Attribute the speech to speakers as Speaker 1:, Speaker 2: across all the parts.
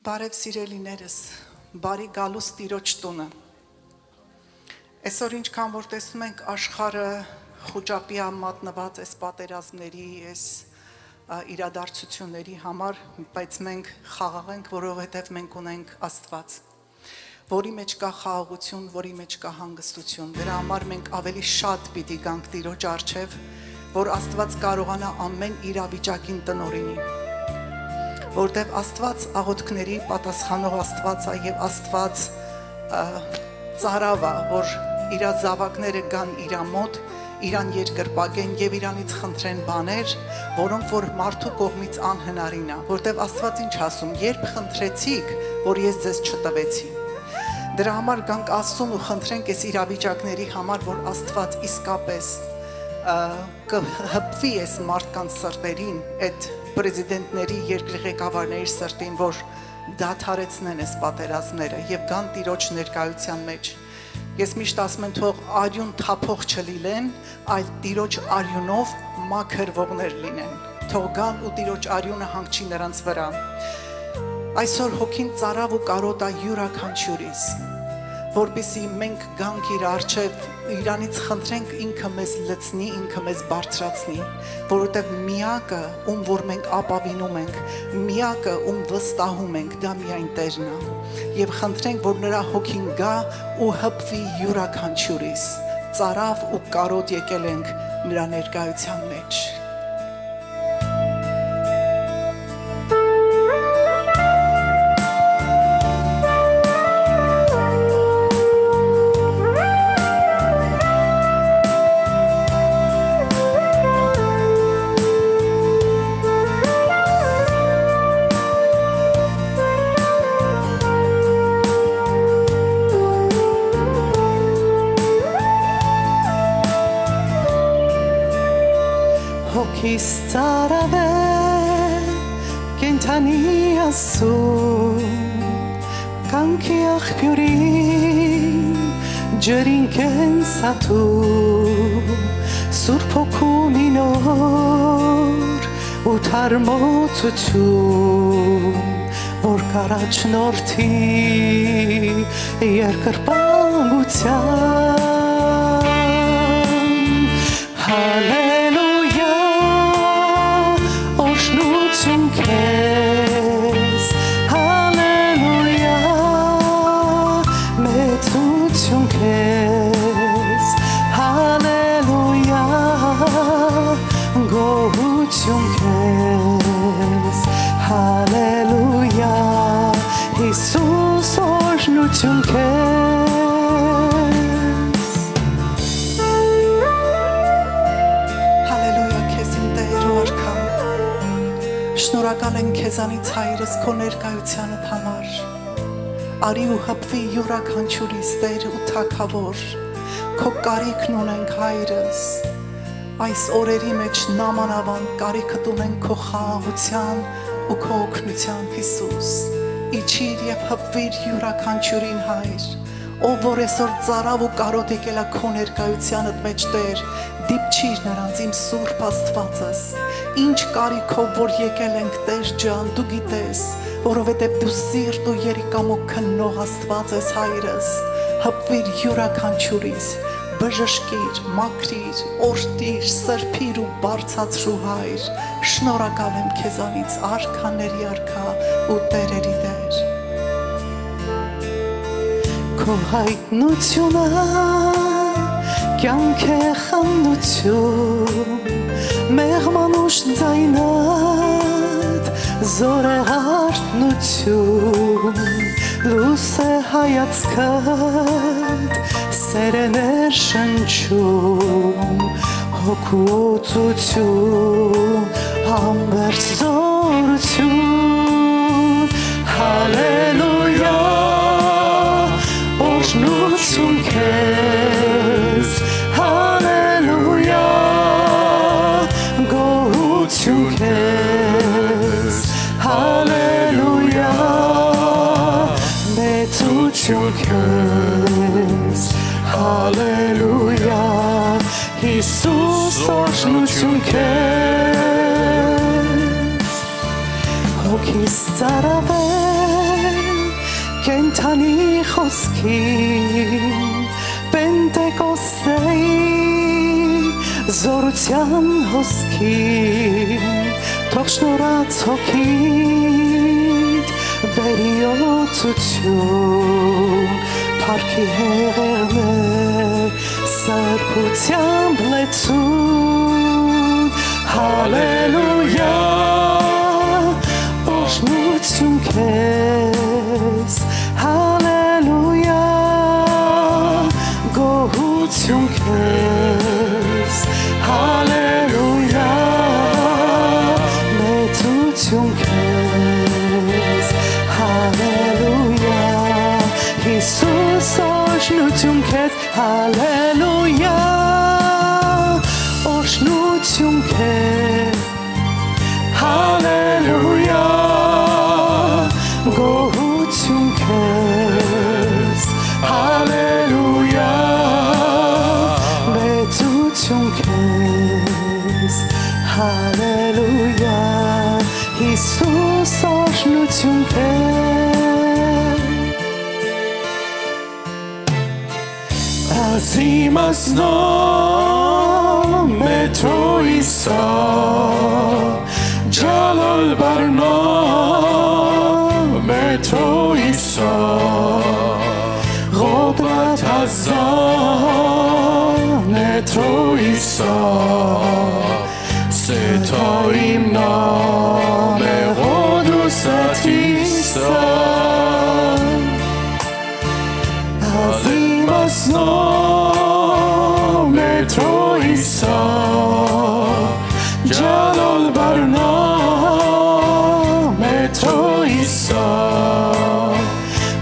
Speaker 1: Բարև սիրելիներս, բարի գալուս Տիրոջ տունը։ Այսօր ինչքան որ տեսնում ենք աշխարհը խոճապի մատնված այս պատերազմների, այս իրադարձությունների համար, բայց մենք խաղաղ ենք, որովհետև մենք ունենք Աստված, որի մեջ կա խաղաղություն, որի մեջ կա հանգստություն։ Դրա համար մենք ավելի շատ պիտի գանք Տիրոջ առջև, որ Աստված կարողանա ամեն իրավիճակին տնօրինի։ Որտև Աստված աղոթքների պատասխանող Աստված է եւ Աստված ծարավ է, որ իր զավակները գան իր մոտ, իրան երկրպագեն եւ իրանից խնդրեն բաներ, որոնք որ մարդու կողմից անհնարին է, որտև Աստված ինչ ասում, երբ խնդրեցիք, որ ես ձեզ չտվեցի։ Դրա համար գանք Աստծուն ու խնդրենք այս իրավիճակների համար, որ Աստված իսկապես կհպվի այս մարդկանց սրտերին, այդ պրեզիդենտների, երկրի ղեկավարների սրտին, որ դադարեցնեն այս պատերազմները եւ գան Տիրոջ ներկայության մեջ։ Ես միշտ ասում եմ, թող արյուն թափող չլինեն, այլ Տիրոջ արյունով մաքրվողներ լինեն։ Թող գան ու Տիրոջ արյունը հանգչի նրանց վրա։ Այսօր հոգին ծարավ ու կարոտ է յուրաքանչյուրիս, որպեսզի մենք գանք իր առջև, իրանից խնդրենք ինքը մեզ լցնի, ինքը մեզ բարձրացնի, որովհետև միակը, ում որ մենք ապավինում ենք, միակը, ում վստահում ենք, դա միայն Տերն է, եւ խնդրենք, որ նրա հոգին գա ու հպվի յուրաքանչյուրիս, ծարավ ու կարոտ եկել ենք նրա ներկայության մեջ։ Հոգիս ծարավ է, կենթանի ասում, կանքի աղբյուրին, ջրին կեն սատում, սուրբ հոգունի նոր ու թարմոցություն, որ կարաչնորդի երկրպագության, հալելույա, օշնություն քեզ, հալելույա, մեծություն քեզ, հալելույա, գոհություն քեզ, հալելույա, Հիսուս օշնություն քեզ։ Հալելույա քեզ իմ Տեր ու արքա։ Շնորհակալ ենք քեզանից Հայրս քո ներկայությանդ համար։ Արի ու հպվի յուրաքանչյուրիս Տեր ու Թագավոր, քո կարիքն ունենք Հայրս։ Այս օրերի մեջ նամանավանդ կարիքդ ունենք քո խաղաղության ու քո օգնության Հիսուս։ Իջիր եւ հպվիր յուրաքանչյուրին Հայր, ով որ այսօր ծարավ ու կարոտ եկել է քո ներկայությանդ մեջ Տեր, դիպչիր նրանց իմ սուրբ Աստվածս, ինչ կարիքով որ եկել ենք Տեր ջան, դու գիտես, որովհետև դու սիրտ ու երիկամոք քննող Աստված ես Հայրս, հպվիր յուրաքանչյուրիս, բժշկիր, մաքրիր, օրհնիր, սրբիր ու բարձրացրու Հայր, շնորհակալ եմ քեզանից արքաների արքա ու տերերի Տեր։ Քո հայտնությունը կյանք է խանդություն, մեղմանուշ ձայնդ, զոր է հարթնություն, լույս է հայացքդ, սեր է ներշնչում, հոգու օծություն, համբերձ զորություն, հալելույա, օժնություն քեզ, հալելույա, գոհություն քեզ, հալելույա, մեծություն քեզ, հալելույա, Հիսուս օժնություն քեզ, հոգիս ծարավ է, խոսքին Պենտեկոստեի զորության հոսքին թող շնորհած հոգիդ վերիոցություն Փառքի հեղեղներ սրբությամբ լեցուն Հալելույա Օրհնություն քեզ Հալելույա Գոհություն քեզ Հալելույա Մեծություն քեզ Հալելույա Հիսուս օրհնություն քեզ Հալելույա Օրհնություն քեզ Հալելույա Գոհություն քեզ Հալելույա Մեծություն քեզ Հալելույա Հիսուս օրհնություն քեզ Ազիմասնո մեթոյիսա Ջալալ բարնո մեթոյիսա Ղոբրատ հազան մեթոյիսա Սետայիմ նամե ղոդուսատիսա Ազիմասնո մեթոյիսա Ջալալ բարնո մեթոյիսա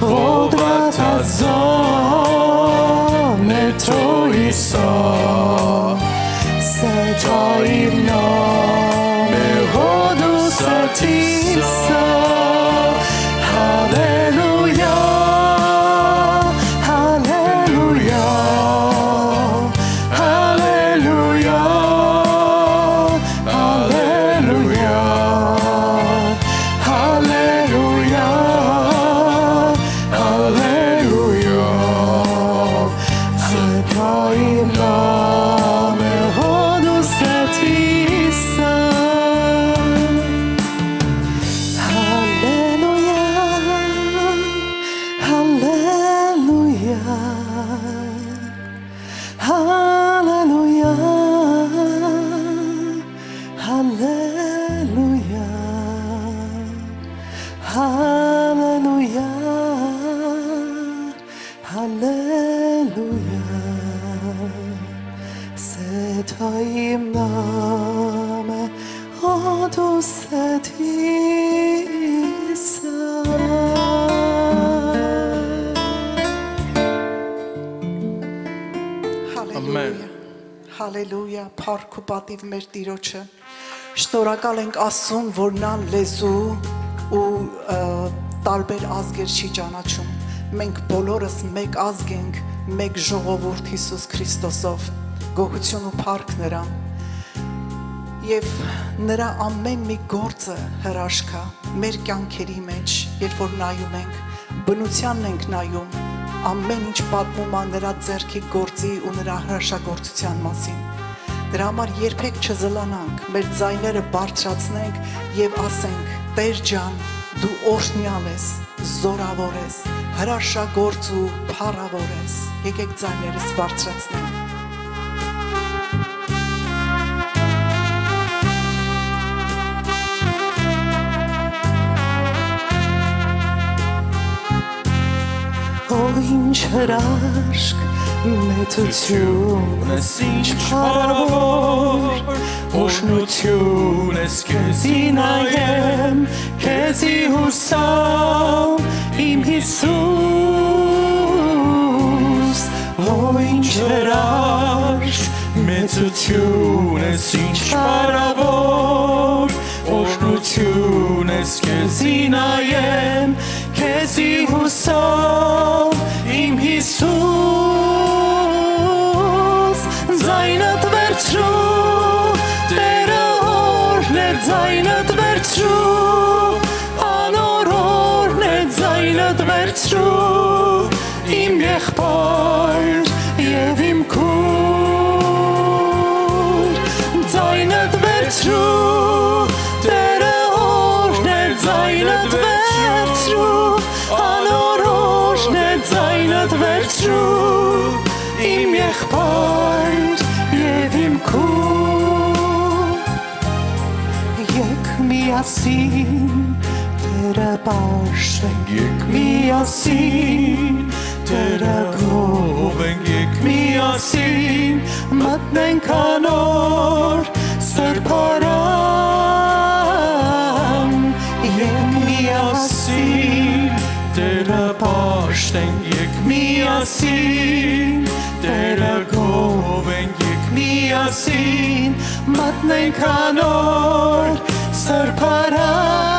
Speaker 1: Ղոդրատ հազան մեթոյիսա Սետայիմ նամե ղոդուսատիսա Հալելույա Հալելույա Հալելույա Հալելույա Հալելույա Հալելույա Սետայիմ նամե ղոդուսատիսա Հալելույա Հալելույա Հալելույա Հալելույա Հալելույա Հալելույա Սետայիմ նամե ղոդուսատիսա Հալելույա Հալելույա Փառք ու պատիվ մեր Տիրոջը Շնորհակալ ենք Աստծուն որ նա լեզու ու տարբեր ազգեր չի ճանաչում Մենք բոլորս մեկ ազգ ենք մեկ ժողովուրդ Հիսուս Քրիստոսով Գոհություն ու փառք նրան Եվ նրա ամեն մի գործը հրաշքա մեր կյանքերի մեջ երբ որ նայում ենք բնությանն ենք նայում ամեն ինչ պատմում է նրա ձեռքի գործի ու նրա հրաշագործության մասին Դրա համար երբեք չզլանանք մեր ձայները բարձրացնենք եւ ասենք Տեր ջան դու օրհնյալ ես զորավոր ես հրաշագործ ու փառավոր ես եկեք ձայներս բարձրացնենք Ինչ հրաշք մեծություն ես ինչ փառավոր օրհնություն ես քեզի նայեմ քեզի հուսամ իմ Հիսուս ինչ հրաշք մեծություն ես ինչ փառավոր օրհնություն ես քեզի նայեմ քեզի հուսամ իմ Հիսուս ձայնդ վերցրու Տերը օրհն է ձայնդ վերցրու անոր օրհն է ձայնդ վերցրու իմ եղբայր եւ իմ քույր ձայնդ վերցրու Տերը օրհն է ձայնդ վերցրու անորոշն է ձայնդ վերցրու իմ եղբայր եւ իմ քույր եկ միասին Տերը պաշտենք եկ միասին Տերը գովենք եկ միասին մտնենք անոր սրբարան եկ միասին Տերը պաշտենք եկ միասին Տերը գովենք եկ միասին մտնենք անոր սրբարան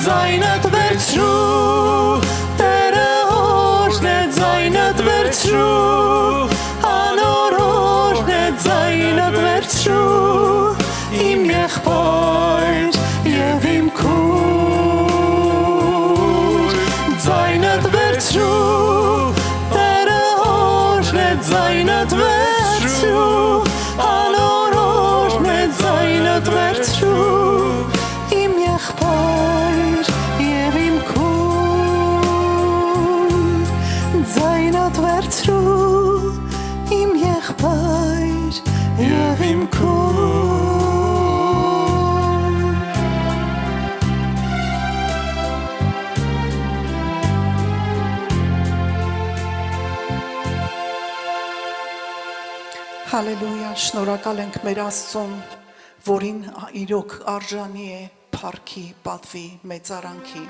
Speaker 1: ձայնդ վերցրու Տերը օրհն է ձայնդ վերցրու անորոշն է ձայնդ վերցրու իմ եղբայր եւ իմ քույր ձայնդ վերցրու Տերը օրհն է ձայնդ վերցրու անորոշն է ձայնդ վերցրու իմ եղբայր եւ իմ քույր ձայնդ վերցրու իմ եղբայր եւ իմ քույր Հալելույա, շնորհակալ ենք մեր Աստծուն, որին իրոք արժանի է փառքի, պատվի, մեծարանքի,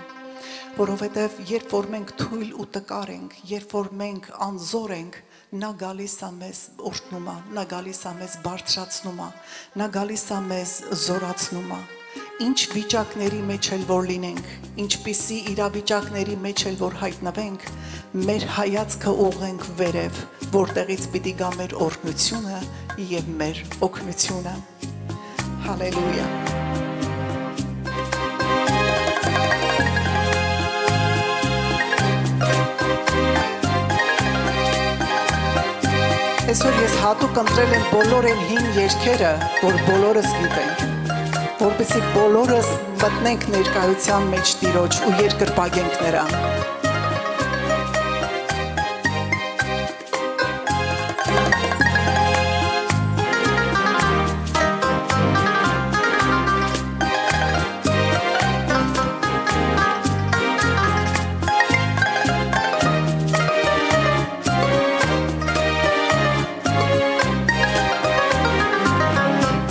Speaker 1: որովհետև երբ որ մենք թույլ ու տկար ենք, երբ որ մենք անզոր ենք, նա գալիս է մեզ օրհնում է, նա գալիս է մեզ բարձրացնում է, նա գալիս է մեզ զորացնում է, ինչ վիճակների մեջ էլ որ լինենք, ինչպիսի իրավիճակների մեջ էլ որ հայտնվենք, մեր հայացքը ուղղենք վերև, որտեղից պիտի գա մեր օրհնությունը եւ մեր օգնությունը։ Հալելույա։ Այսօր ես հատուկ ընտրել եմ բոլոր այն 5 երգերը, որ բոլորս գիտենք, որպեսզի բոլորս մտնենք ներկայության մեջ Տիրոջ ու երկրպագենք նրան։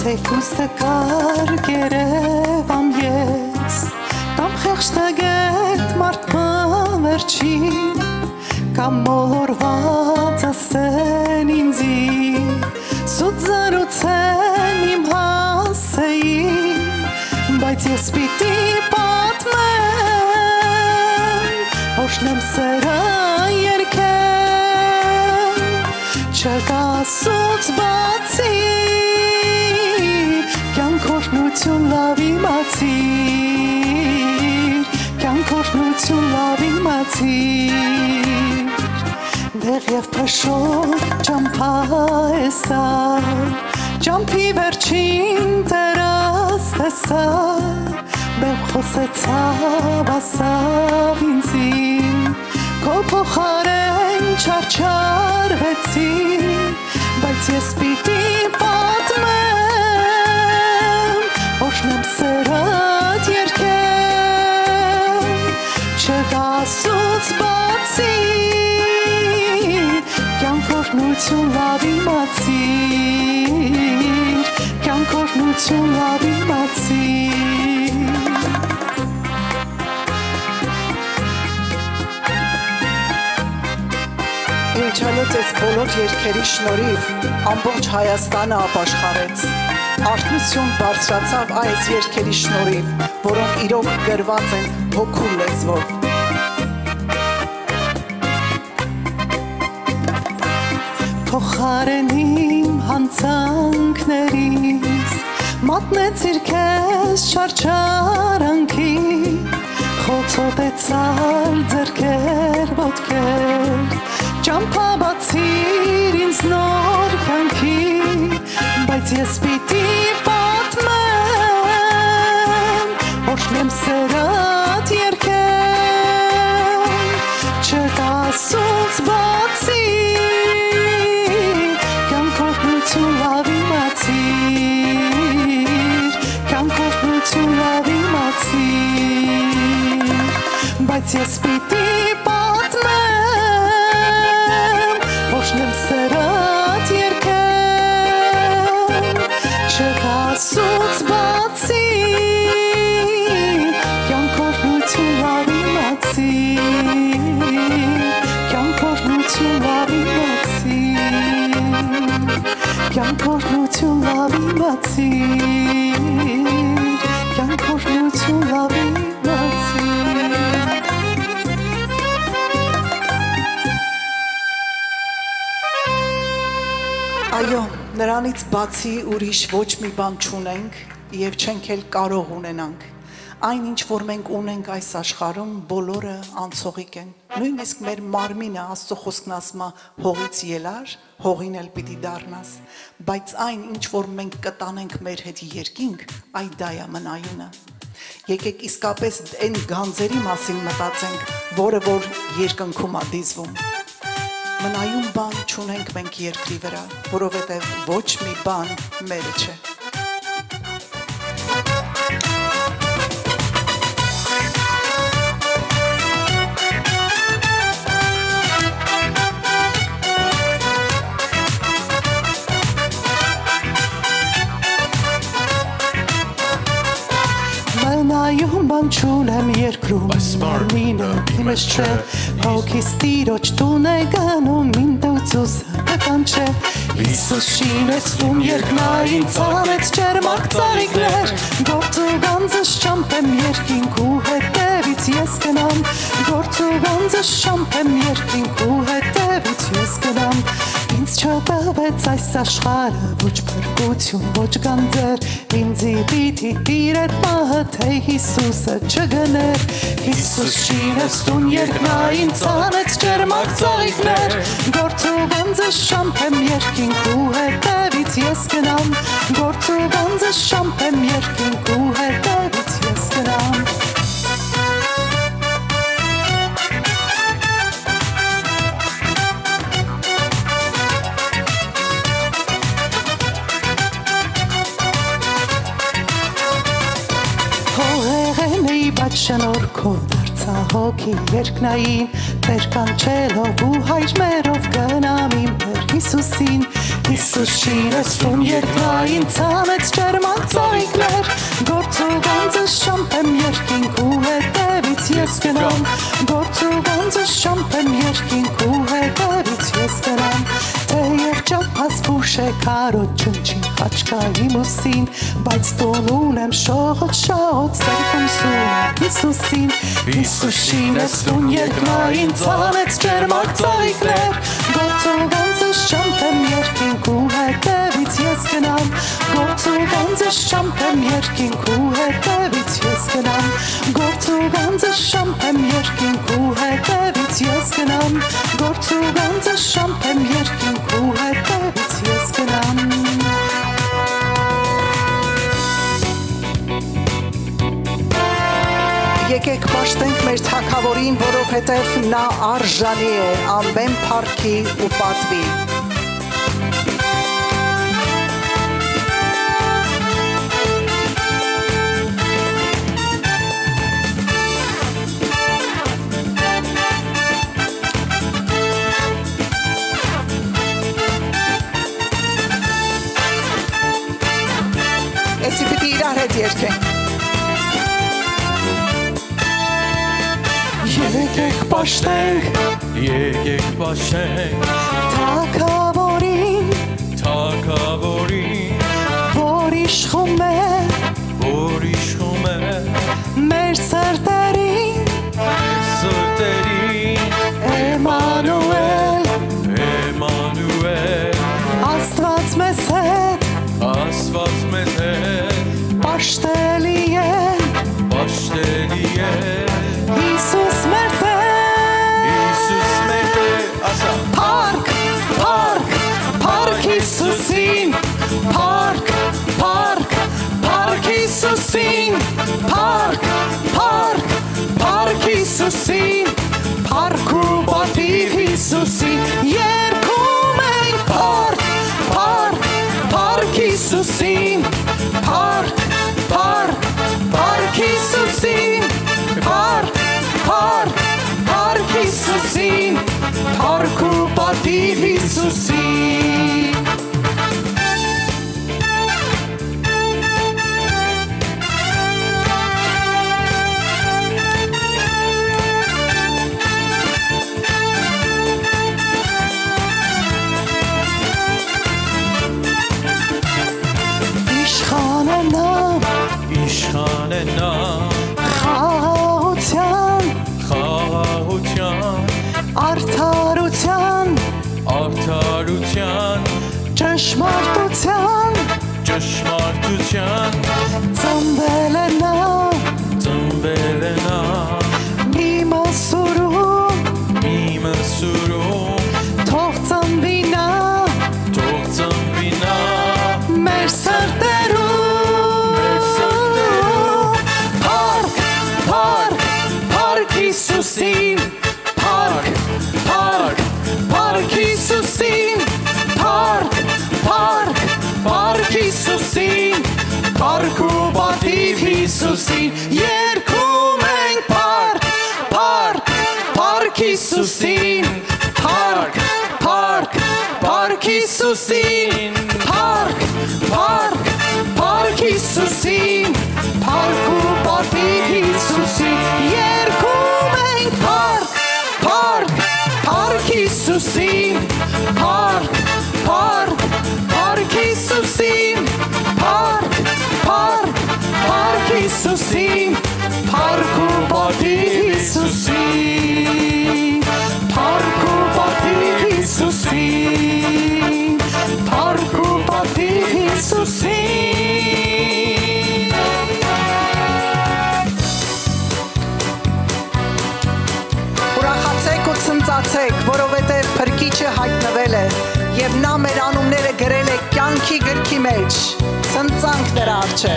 Speaker 1: Թեկուզ տկար գերևամ ես, կամ խեղճ տգետ մարդման վերջին, կամ մոլորված ասեն ինձի, սուտ զարուցեն իմ հասեին, բայց ես պիտի պատմեմ, հոշնեմ սերը երկեմ, չկա սուտ բացի, Կյանք օրհնություն լավ իմացիր, կյանք օրհնություն լավ իմացիր, դեղ եւ փշոտ ճամփա էսար, ճամփի վերջին Տերս տեսար, բեմ խոսեցավ ասավ ինձին, քո փոխարեն չարչարվեցի, բայց ես պիտի պատմեմ Օրհնեմ սերդ երկեմ, չկա սուտ բացի, կյանք օրհնություն լավ իմացիր, կյանք օրհնություն լավ իմացիր։ Ինչալոց այս բոլոր երկերի շնորհիվ ամբողջ Հայաստանը ապաշխարեց։ Արթնություն բարձրացավ այս երկերի շնորհիվ, որոնք իրոք գրված են հոգու լեզվով։ Փոխարեն իմ հանցանքներից, մատնեցիր քեզ շարչարանքի, խոցով մոտեցար ձեռքեր ոտքեր ճամփա բացիր ինձ նոր կյանքի բայց ես պիտի պատմեմ օշնեմ սերատ երկեմ չկասուց բացի կյանքով նույնություն լավ իմացիր կյանքով նույնություն լավ իմացիր բայց ես պիտի պատմեմ օշնեմ սերատ երկեմ չկասուց բացի կյանքով նույնություն լավ իմացիր կյանքով նույնություն լավ իմացիր կյանքով նույնություն լավ իմացիր կյանքով նույնություն լավ իմացիր Այո, նրանից բացի ուրիշ ոչ մի բան չունենք և չենք էլ կարող ունենանք Այն ինչ որ մենք ունենք այս աշխարհում բոլորը անցողիկ են Նույնիսկ մեր մարմինը Աստծո խոսքն ասում է հողից ելար հողին էլ պիտի դառնաս բայց այն ինչ որ մենք կտանենք մեր հետ երկինք այդ դա է մնայունը Եկեք իսկապես այն գանձերի մասին մտածենք որը որ երկնքում է դիզվում Մնայուն բան չունենք մենք երկրի վրա, որովհետև ոչ մի բան մերը չէ։ Մնայուն բան չունեմ երկրում, մարմինը իմս չէ, հոգիս տիրոջ տուն է գնում, ինտուցուսը կկանչե, Հիսուս շինեցվում երկնային ծանեց ջերմակ ծաղիկներ, գործու գանձս շամպեմ երկինք ու հետևից ես գնամ, գործու գանձս շամպեմ երկինք ու հետևից ես գնամ, Ինձ չտվեց այս աշխարհը, ոչ փրկություն, ոչ գանձեր, ինձի պիտի տիրեր պահը, թե Հիսուսը չգներ, Հիսուս շինեցուն երկնային ծանեց ջերմակ ծաղիկներ, գործու գանձս շամպեմ երկինք ու հետևից ես գնամ, գործու գանձս շամպեմ երկինք ու հետևից ես գնամ, Շնորհքով դարձա հոգի երկնային, Տեր կանչելով ու հայր մերով գնամ իմ Տեր Հիսուսին, Հիսուս շինեցվում երկնային, ցանեց ջերմակ ծաղիկներ, գործու գանձս շամպեմ երկինք ու հետևից ես գնամ, գործու գանձս շամպեմ երկինք ու հետևից ես գնամ, Թեև ճամփաս փուշ է կարոտ չնչին խաչքայի մուսին, բայց տուն ունեմ շողոց շահոց սերքում սունեմ Հիսուսին, Հիսուս շինեցուն երկնային ցանեց ջերմակ ծաղիկներ, գործու գանձս շամպեմ երկինք ու հետևից ես գնամ, գործու գանձս շամպեմ երկինք ու հետևից ես գնամ, գործու գանձս շամպեմ երկինք ու հետևից ես գնամ, գործու գանձս շամպեմ երկինք ու հետևից ես գնամ Եկեք պաշտենք մեր թագավորին, որովհետև նա արժանի է ամեն փառքի ու պատվի Էսի պիտի իրար հետ երկենք Եկեք պաշտենք Թագավորին Որ իշխում է Մեր սրտերին Էմանուել Աստված մեզ հետ Պաշտելի է Հիսուս Փառք, փառք, փառք Հիսուսին, փառք ու պատիվ Հիսուսին, երգում ենք փառք, փառք, փառք Հիսուսին, փառք, փառք, փառք Հիսուսին, փառք, փառք, փառք Հիսուսին, փառք ու պատիվ Հիսուսին։ Ճշմարտության ծնվել է նա մի մսուրում թող ծնվի նա մեր սրտերում փառք, փառք, փառք Հիսուսին, փառք, փառք, փառք Հիսուսին, փառք, փառք, փառք Հիսուսին, փառք ու պատիվ Հիսուսին, երգում ենք փառք, փառք, փառք Հիսուսին, փառք, փառք, փառք Հիսուսին, փառք, փառք, փառք Հիսուսին, փառք ու պատիվ Հիսուսին, երգում ենք փառք, փառք, փառք Հիսուսին, փառք, փառք, փառք Հիսուսին, փառք, փառք, փառք Հիսուսին, փառք ու պատիվ Հիսուսին, փառք ու պատիվ Հիսուսին, փառք ու պատիվ Հիսուսին։ Ուրախացեք ու ցնծացեք, որովհետև Փրկիչը հայտնվել է և նա մեր անունները գրել է կյանքի գրքի մեջ, ցնծանք նրա առջև։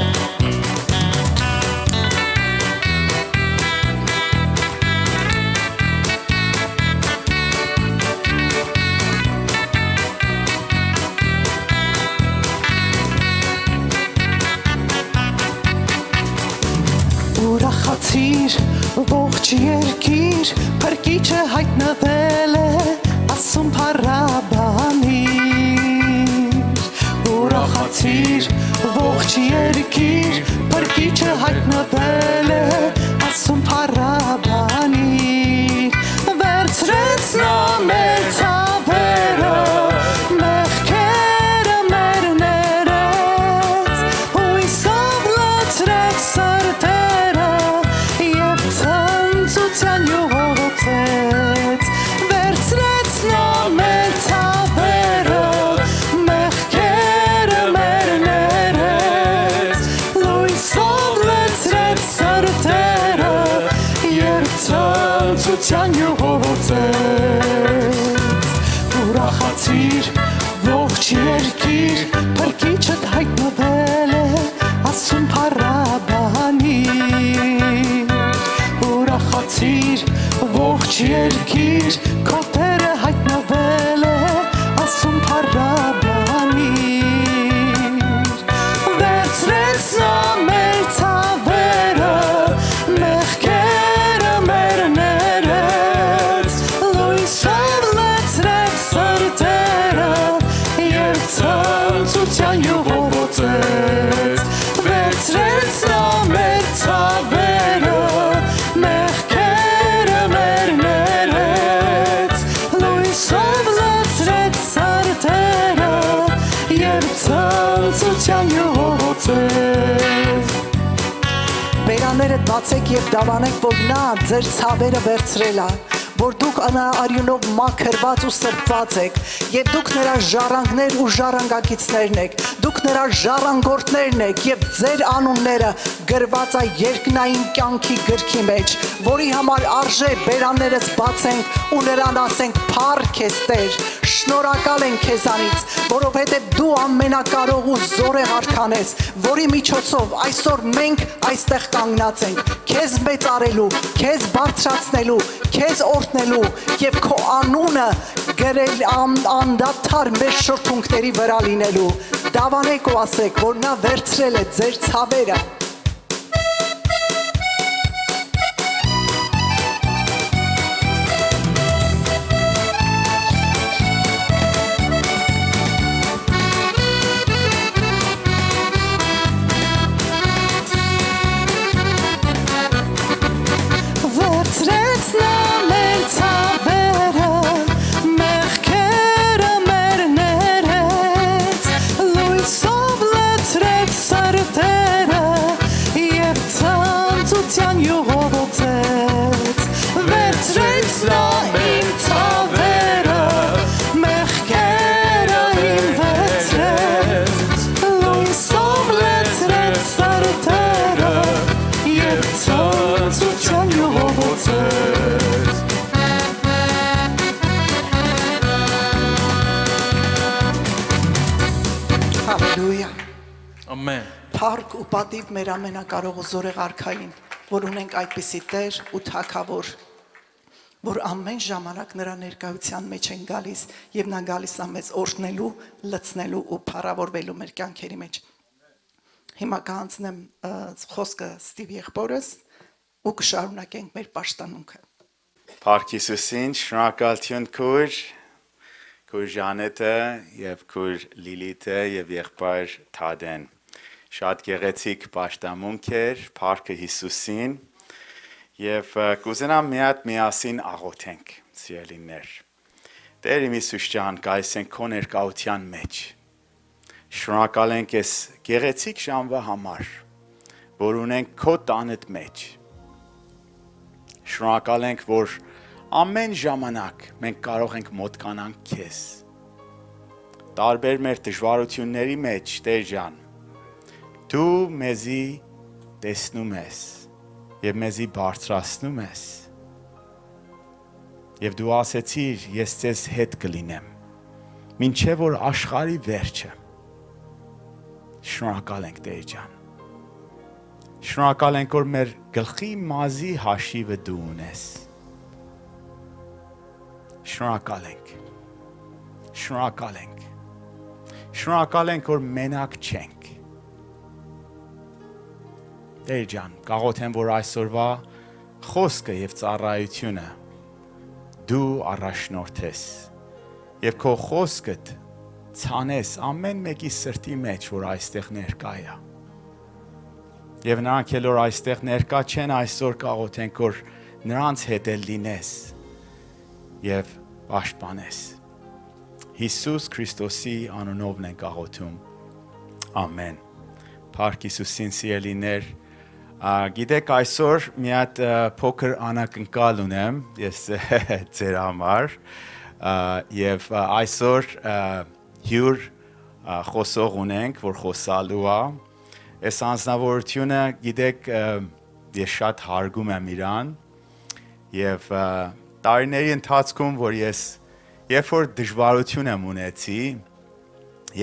Speaker 1: Ուրախացիր, ողջ երկիր, Փրկիչը հայտնվել է, ասում փառաբանիր։ Ուրախացիր, ողջ երկիր, Փրկիչը հայտնվել է, ասում փառաբանիր։ Վերցրեց նա մեր ցավերը, մեղքերը մեր ներեց, հույսով լցրեց սրտերը և ցնծության յուղոցեց։ Վերցրեց նա մեր ցավերը, մեղքերը մեր ներեց, լույսով լցրեց սրտերը և ցնծության յուղոցեց։ Ուրախացիր, ողջ երկիր, Փրկիչը հայտնվել է, ասում փառաբանիր։ Ուրախացիր, ողջ երկիր, քո Տերը հայտնվել է, ասում փառաբանիր։ Վերցրեց նա մեր ցավերը, մեղքերը մեր ներեց, լույսով լցրեց սրտերը և ցնծության յուղոցեց։ Վերցրեց նա մեր ցավերը, մեղքերը մեր ներեց, լույսով լցրեց սրտերը և ցնծության յուղոցեց։ Բերաններդ բացեք և դավանեք, որ նա ձեր ցավերը վերցրել է, որ դուք նրա արյունով մաքրված ու սրբված եք, և դուք նրա ժառանգներ ու ժառանգակիցներն եք, դուք նրա ժառանգորդներն եք, և ձեր անունները գրված է երկնային կյանքի գրքի մեջ, որի համար արժե բերաններս բացենք ու նրան ասենք փառք քեզ Տեր, շնորհակալ ենք քեզանից, որովհետև դու ամենակարող ու զորեղ արքան ես, որի միջոցով այսօր մենք այստեղ կանգնած ենք, քեզ մեծարելու, քեզ բարձրացնելու, քեզ օրհնելու եւ քո անունը գրել անդադար մեր շրթունքների վրա լինելու։ Դավանեք ու ասեք, որ նա վերցրել է ձեր ցավերը։
Speaker 2: Amen.
Speaker 1: Փառք ու պատիվ մեր ամենակարող ու զորեղ արքային, որ ունենք այդպիսի Տեր ու Թագավոր, որ ամեն ժամանակ նրա ներկայության մեջ են գալիս եւ նա գալիս է մեզ օրհնելու, լցնելու ու փառավորվելու մեր կյանքերի մեջ։ Հիմա կհանձնեմ խոսքը Ստիվ եղբորս ու կշարունակենք մեր պաշտանունքը։
Speaker 3: Փառք Հիսուսին, շնորհակալություն քույր Ժանետը եւ քույր Լիլիթը եւ եղբայր Թադեն։ Շատ գեղեցիկ պաշտամունք էր, փառքը Հիսուսին եւ կուզենամ միասին աղոթենք, սիրելիներ։ Տեր իմ Հիսուս ջան, գայս ենք քո ներկայության մեջ։ Շնորհակալ ենք այս գեղեցիկ ժամվա համար, որ ունենք քո տանդ մեջ։ Շնորհակալ ենք, որ ամեն ժամանակ մենք կարող ենք մոտկանանք քեզ։ Տարբեր մեր դժվարությունների մեջ, Տեր ջան, դու մեզի տեսնում ես եւ մեզի բարձրացնում ես։ Եվ դու ասեցիր, ես ձեզ հետ կլինեմ, մինչև որ աշխարհի վերջը։ Շնորհակալ ենք, Տեր ջան։ Շնորհակալ ենք, որ մեր գլխի մազի հաշիվը դու ունես։ Շնորհակալ ենք։ Շնորհակալ ենք։ Շնորհակալ ենք, որ մենակ չենք։ Տեր ջան, կաղոթեմ, որ այսօրվա խոսքը եւ ծառայությունը դու առաջնորդես եւ քո խոսքդ ցանես ամեն մեկի սրտի մեջ, որ այստեղ ներկա է։ Եվ նրանք էլ որ այստեղ ներկա չեն, այսօր կաղոթենք, որ նրանց հետ էլ լինես եւ պաշտպանես։ Հիսուս Քրիստոսի անունով ենք աղոթում։ Ամեն։ Փառք Հիսուսին, սիրելիներ։ Գիտեք, այսօր մի հատ փոքր անակնկալ ունեմ ես ձեր համար եւ այսօր հյուր խոսող ունենք, որ խոսալու է։ Այս անձնավորությունը, գիտեք, ես շատ հարգում եմ իրան եւ տարիների ընթացքում, որ ես երբ որ դժվարություն եմ ունեցի,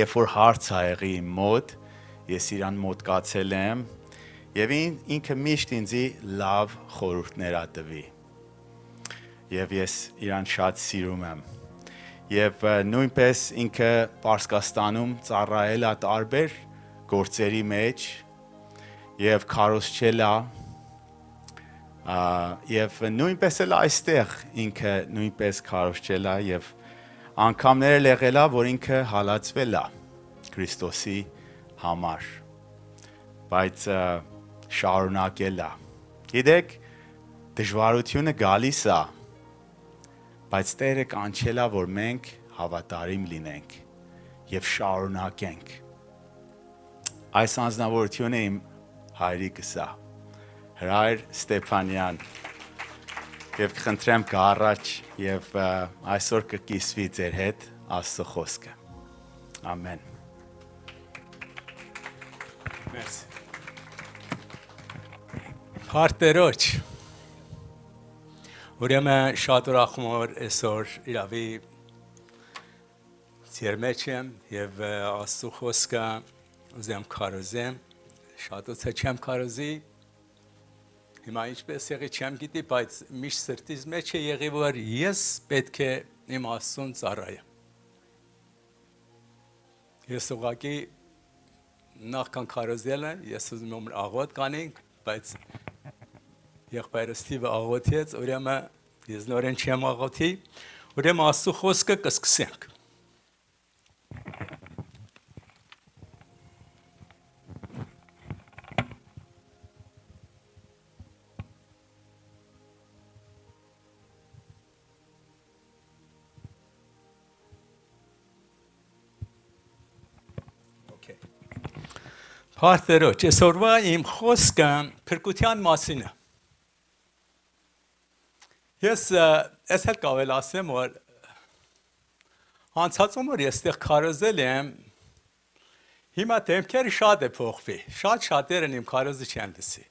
Speaker 3: երբ որ հարց ա եղի իմ մոտ, ես իրան մոտ կացել եմ եւ ինքը միշտ ինձ լավ խորհուրդներ ա տվի։ Եվ ես իրան շատ սիրում եմ։ Եվ նույնպես ինքը Պարսկաստանում ծառայել ա տարբեր գործերի մեջ եւ քարոզչել ա եւ նույնպես էլ այստեղ ինքը նույնպես քարոզչել ա եւ անգամներ էլ եղել ա, որ ինքը հալածվել ա Քրիստոսի համար, բայց շարունակել ա։ Գիտեք, դժվարությունը գալիս ա, բայց Տերը կանչել ա, որ մենք հավատարիմ լինենք եւ շարունակենք։ Այս անձնավորությունը իմ հայրիկս ա, Հրայր Ստեփանյան, եւ կխնդրեմ գա առաջ եւ այսօր կկիսվի ձեր հետ Աստծո խոսքը։ Ամեն։
Speaker 2: Մերսի։ Հարտերոջ։ Ուրեմն շատ ուրախ եմ, որ այսօր իրավի ձեր մեջ եմ եւ Աստծո խոսքը ուզեմ քարոզեմ, շատ ուծը չեմ քարոզի։ Հիմա ինչպես եղի չեմ գիտի, բայց միշտ սրտիս մեջ է եղի, որ ես պետք է իմ Աստծուն ծառայեմ։ Ես ուղղակի նախքան քարոզելը ես ուզում եմ աղոտ կանենք, բայց եղբայրս Ստիվը աղոթեց, ուրեմն ես նորեն չեմ աղոթի, ուրեմն Աստծո խոսքը կսկսենք։ Հարցերոջ, այսօրվա իմ խոսքը փրկության մասին է։ Ես այս հետ կավել ասեմ, որ անցածում որ ես տեղ քարոզել եմ, հիմա դեմքերը շատ է փոխվի, շատերն իմ քարոզը չեն լսի։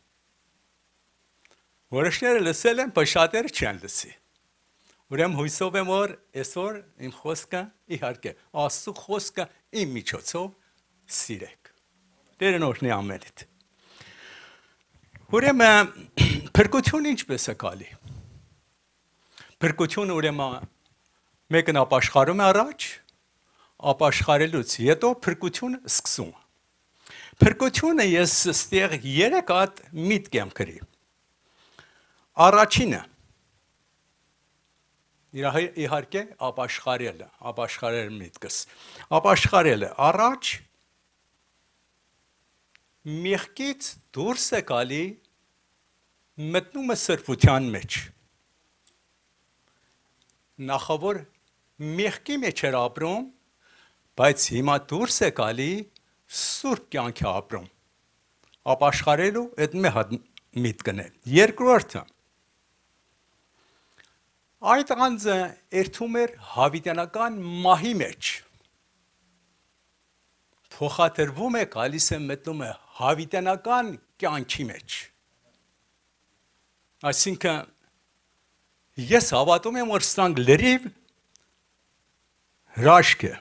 Speaker 2: Որոշները լսել են, բայց շատերը չեն լսի։ Ուրեմն հույսով եմ, որ այսօր իմ խոսքը իհարկե Աստծո խոսքը իմ միջոցով սիրեք։ Տերն օրհնի ամենիդ։ Ուրեմն փրկությունը ինչպես է գալի։ Փրկությունը ուրեմն մեկն ապաշխարում է առաջ, ապաշխարելուց հետո փրկությունը սկսում է։ Փրկությունը ես ստեղ 3 հատ միտք եմ գրի։ Առաջինը իհարկե ապաշխարել միտքս։ Ապաշխարելը առաջ մեղքից դուրս է գալի մտնում է սրբության մեջ։ Նախավոր մեղքի մեջ էր ապրում, բայց հիմա դուրս է գալի սուրբ կյանքի ապրում։ Ապաշխարելու այդ մի հատ միտքն է։ Երկրորդը այդ անձը երթում էր հավիտյանական մահի մեջ։ Փոխադրվում է, գալիս է մտնում է հավիտյանական կյանքի մեջ։ Այսինքն ես հավատում եմ, որ սրանք լրիվ հրաշք է։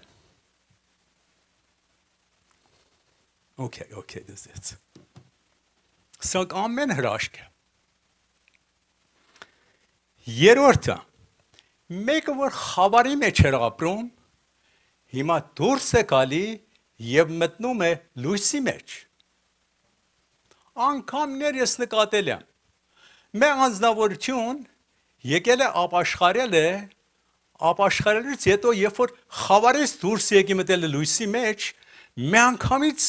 Speaker 2: Okay, this is. Սրանք ամեն հրաշք է։ Երրորդը մեկը որ խավարի մեջ էր ապրում, հիմա դուրս է գալի եւ մտնում է լույսի մեջ։ Անգամներ ես նկատել եմ։ Մեր անձնավորություն եկել է ապաշխարելուց հետո երբ որ խավարից դուրս եկի մտել լույսի մեջ, մի անգամից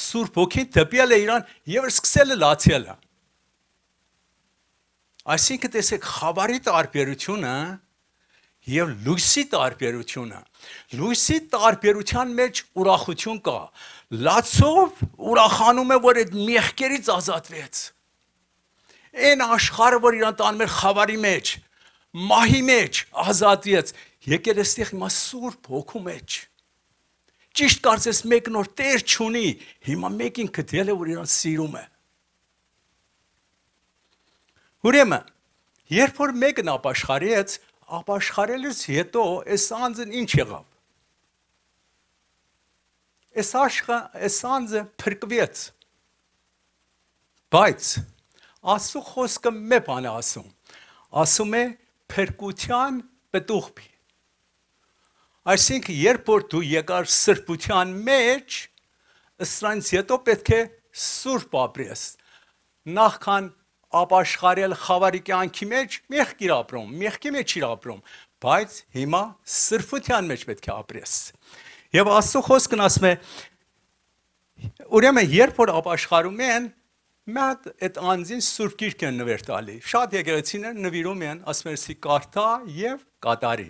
Speaker 2: Սուրբ Հոգին դեպել է իրան եւ սկսել է լացել։ Այսինքն տեսեք խավարի տարբերությունը եւ լույսի տարբերությունը։ Լույսի տարբերության մեջ ուրախություն կա։ Լացով ուրախանում է, որ այդ մեղքերից ազատվեց։ Այն աշխարհը, որ իրան տանում էր խավարի մեջ, մահի մեջ ազատվեց, եկել է ստեղ հիմա Սուրբ Հոգու մեջ։ Ճիշտ կարծես մեկն որ Տեր չունի, հիմա մեկին գտել է, որ իրան սիրում է։ Ուրեմն, երբ որ մեկն ապաշխարեց, ապաշխարելուց հետո այս անձն ինչ եղավ։ Այս անձը փրկվեց։ Բայց Աստծո խոսքը մի բան է ասում։ Ասում է փրկության պտուղի։ Այսինքն երբ որ դու եկար սրբության մեջ, սրանից հետո պետք է սուրբ ապրես։ Նախքան ապաշխարել խավարի կյանքի մեջ մեղքի մեջ իր ապրում, բայց հիմա սրբության մեջ պետք է ապրես։ Եվ Աստծո խոսքն ասում է, ուրեմն երբ որ ապաշխարում են, մատ այդ անձին սուրբ գիրք են նվեր տալի։ Շատ եկեղեցիներ նվիրում են, ասում են սի կարդա եւ կատարի։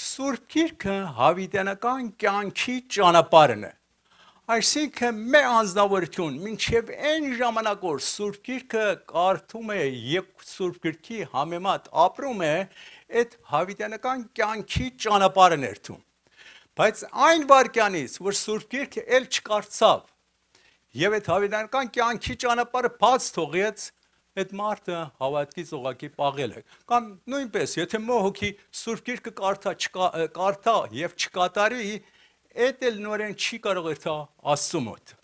Speaker 2: Սուրբ գիրքը հավիտյանական կյանքի ճանապարհն է։ Այսինքն մի անձնավորություն մինչև այն ժամանակ որ Սուրբ Գիրքը կարդում է եւ Սուրբ Գիրքի համեմատ ապրում է, այդ հավիտյանական կյանքի ճանապարհն երթում։ Բայց այն վարքյանից, որ Սուրբ Գիրքը ել չկարծավ եւ այդ հավիտյանական կյանքի ճանապարհը բաց թողեց, այդ մարդը հավատքից ուղղակի պաղել է։ Կամ նույնպես, եթե մոհոքի Սուրբ Գիրքը կարդա եւ չկատարի, այդ էլ նորեն չի կարող երթա Աստծո մոտ։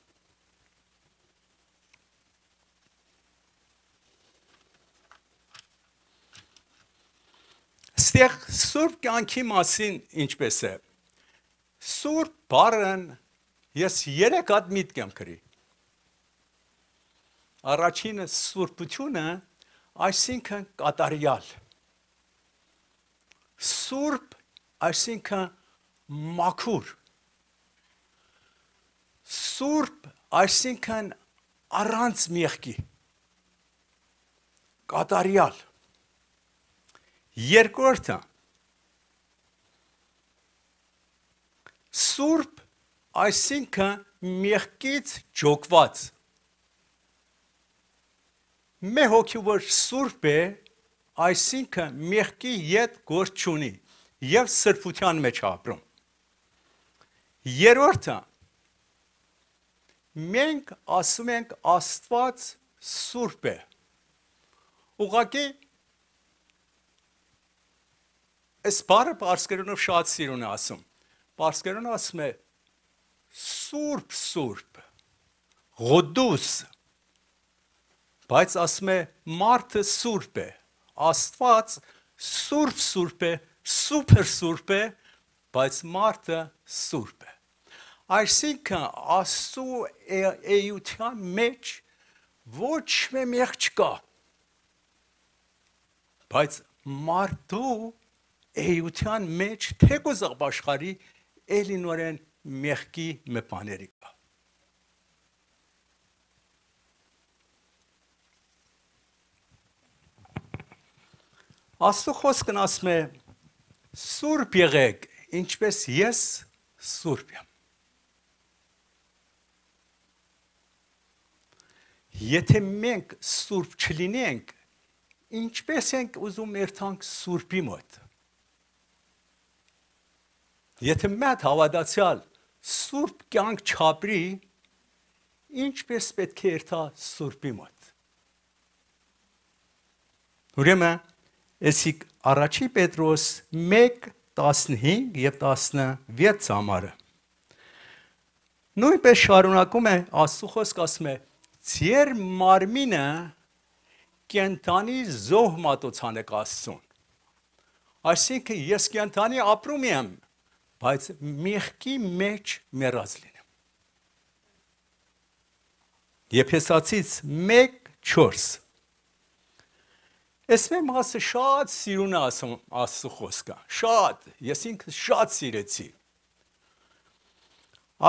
Speaker 2: Ստեղ Սուրբ կյանքի մասին ինչպես է։ Սուրբ բառն ես 3 հատ միտք եմ գրի։ Առաջինը սուրբությունը, այսինքն կատարյալ։ Սուրբ, այսինքն մաքուր։ Սուրբ, այսինքն առանց մեղքի։ Կատարյալ։ Երկրորդը Սուրբ, այսինքն մեղքից ջոկված։ Մեր հոգևոր սուրբ է, այսինքն մեղքի հետ գործ չունի եւ սրբության մեջ ապրում։ Երրորդը մենք ասում ենք Աստված սուրբ է։ Ուղղակի այս բառը պարսկերենով շատ սիրուն է ասում։ Պարսկերենը ասում է սուրբ, ղոդուս, բայց ասում է մարդը սուրբ է, Աստված սուրբ է, սուպեր սուրբ է, բայց մարդը սուրբ է։ Այսինքն Աստծո էության մեջ ոչ մի մեղք չկա, բայց մարդու էության մեջ թեկուզ ապաշխարի էլի նորեն մեղքի մեպաների կա։ Աստծո խոսքն ասում է սուրբ եղեք, ինչպես ես սուրբ եմ։ Եթե մենք սուրբ չլինենք, ինչպես ենք ուզում երթանք սուրբի մոտ։ Եթե մեծ հավատացյալ սուրբ կյանք չապրի, ինչպես պետք է երթա սուրբի մոտ։ Ուրեմն, Էսիկ առաջի Պետրոս 1:15 եւ 16 համարը։ Նույնպես շարունակում է Աստծո խոսքը ասում է. «Ձեր մարմինը կենթանի զոհ մատուցանեք Աստծուն»։ Այսինքն ես կենթանի ապրում եմ, բայց մեղքի մեջ մեռած լինեմ։ Եփեսացից 1:4 Ես մեր մասը շատ սիրուն է ասում Աստծո խոսքը, շատ, ես ինքս շատ սիրեցի։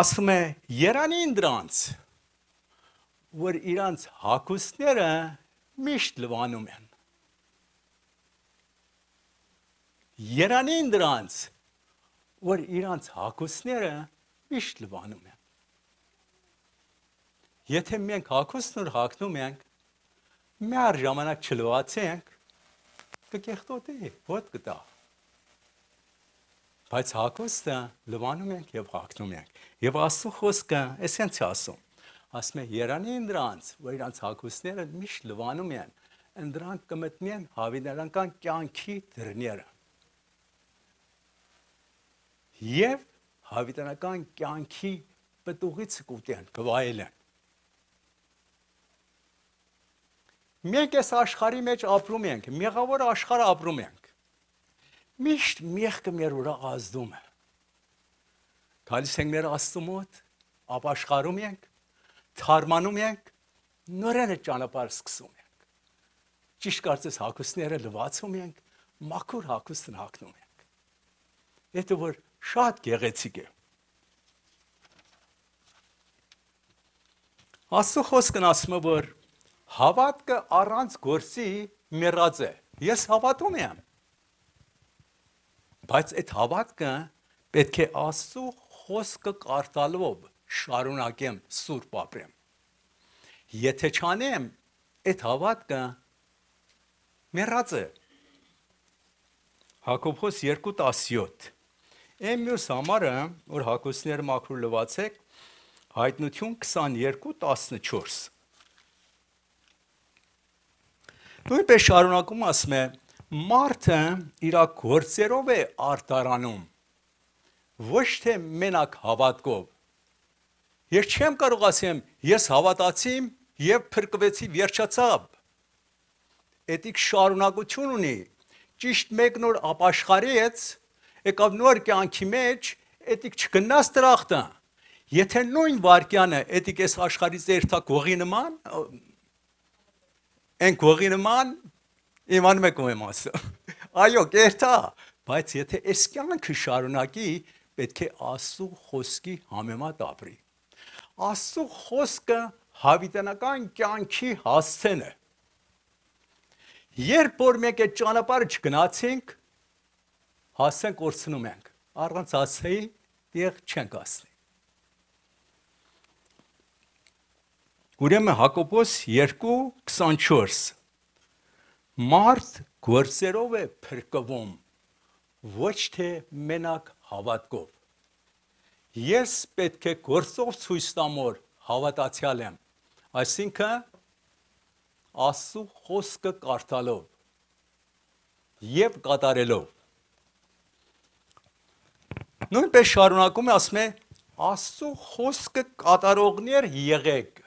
Speaker 2: Ասում է երանին դրանց, որ իրանց հագուստները միշտ լվանում են։ Երանին դրանց, որ իրանց հագուստները միշտ լվանում են։ Եթե մենք հագուստներ հագնում ենք, մեր ժամանակ չլվացենք, կկեղտոտի, ոտ կտա։ Բայց հագուստը լվանում ենք եւ հագնում ենք։ Եվ Աստծո խոսքը էսենց է ասում։ Ասում է երանին դրանց, որ իրանց հագուստները միշտ լվանում են, ընդրանք կմտնեն հավիտենական կյանքի դռները։ Եվ հավիտենական կյանքի պտուղից կուտեն, կվայելեն։ Մենք այս աշխարհի մեջ ապրում ենք, մեղավոր աշխարհ ապրում ենք։ Միշտ մեղքը մեր վրա ազդում է։ Գալիս ենք մեր Աստծո մոտ, ապաշխարում ենք, թարմանում ենք, նորեն ճանապարհ սկսում ենք։ Ճիշտ կարծես հագուստները լվացում ենք, մաքուր հագուստն հագնում ենք։ Դա որ շատ գեղեցիկ է։ Աստծո խոսքն ասում է, որ հավատքը առանց գործի մեռած է։ Ես հավատում եմ։ Բայց այդ հավատքը պետք է Աստծո խոսքը կարդալով շարունակեմ սուրբ ապրեմ։ Եթե չանեմ, այդ հավատքը մեռած է։ Հակոբոս 2:17 Այն մյուս համարը, որ հագուստները մաքուր լվացեք, Հայտնություն 22:14 Նույնպես շարունակում ասում է, մարդը իր գործերով է արտարանում, ոչ թե մենակ հավատքով։ Ես չեմ կարող ասեմ, ես հավատացիմ եւ փրկվեցի, վերջացավ։ Էդիկ շարունակություն ունի։ Ճիշտ մեկ նոր ապաշխարեց, եկավ նոր կյանքի մեջ, էդիկ չգնաց դրախտը։ Եթե նույն վարքյանը էդիկ էս աշխարհից երթա գողի նման, այն գողի նման իմանում եք ում եմ ասում։ Այո, կերտա, բայց եթե այս կյանքը շարունակի, պետք է Աստծո խոսքի համեմատ ապրի։ Աստծո խոսքը հավիտենական կյանքի հասցեն է։ Երբ որ մենք այդ ճանապարհը չգնացինք, հասցեն կորցնում ենք։ Առանց հասցեի տեղ չենք հասնի։ Ուրեմն Հակոբոս 2:24 Մարդ գործերով է փրկվում, ոչ թե մենակ հավատքով։ Ես պետք է գործով ցույց տամ, որ հավատացյալ եմ, այսինքն Աստծո խոսքը կարդալով եւ կատարելով։ Նույնպես շարունակում է ասում է, Աստծո խոսքը կատարողներ եղեք,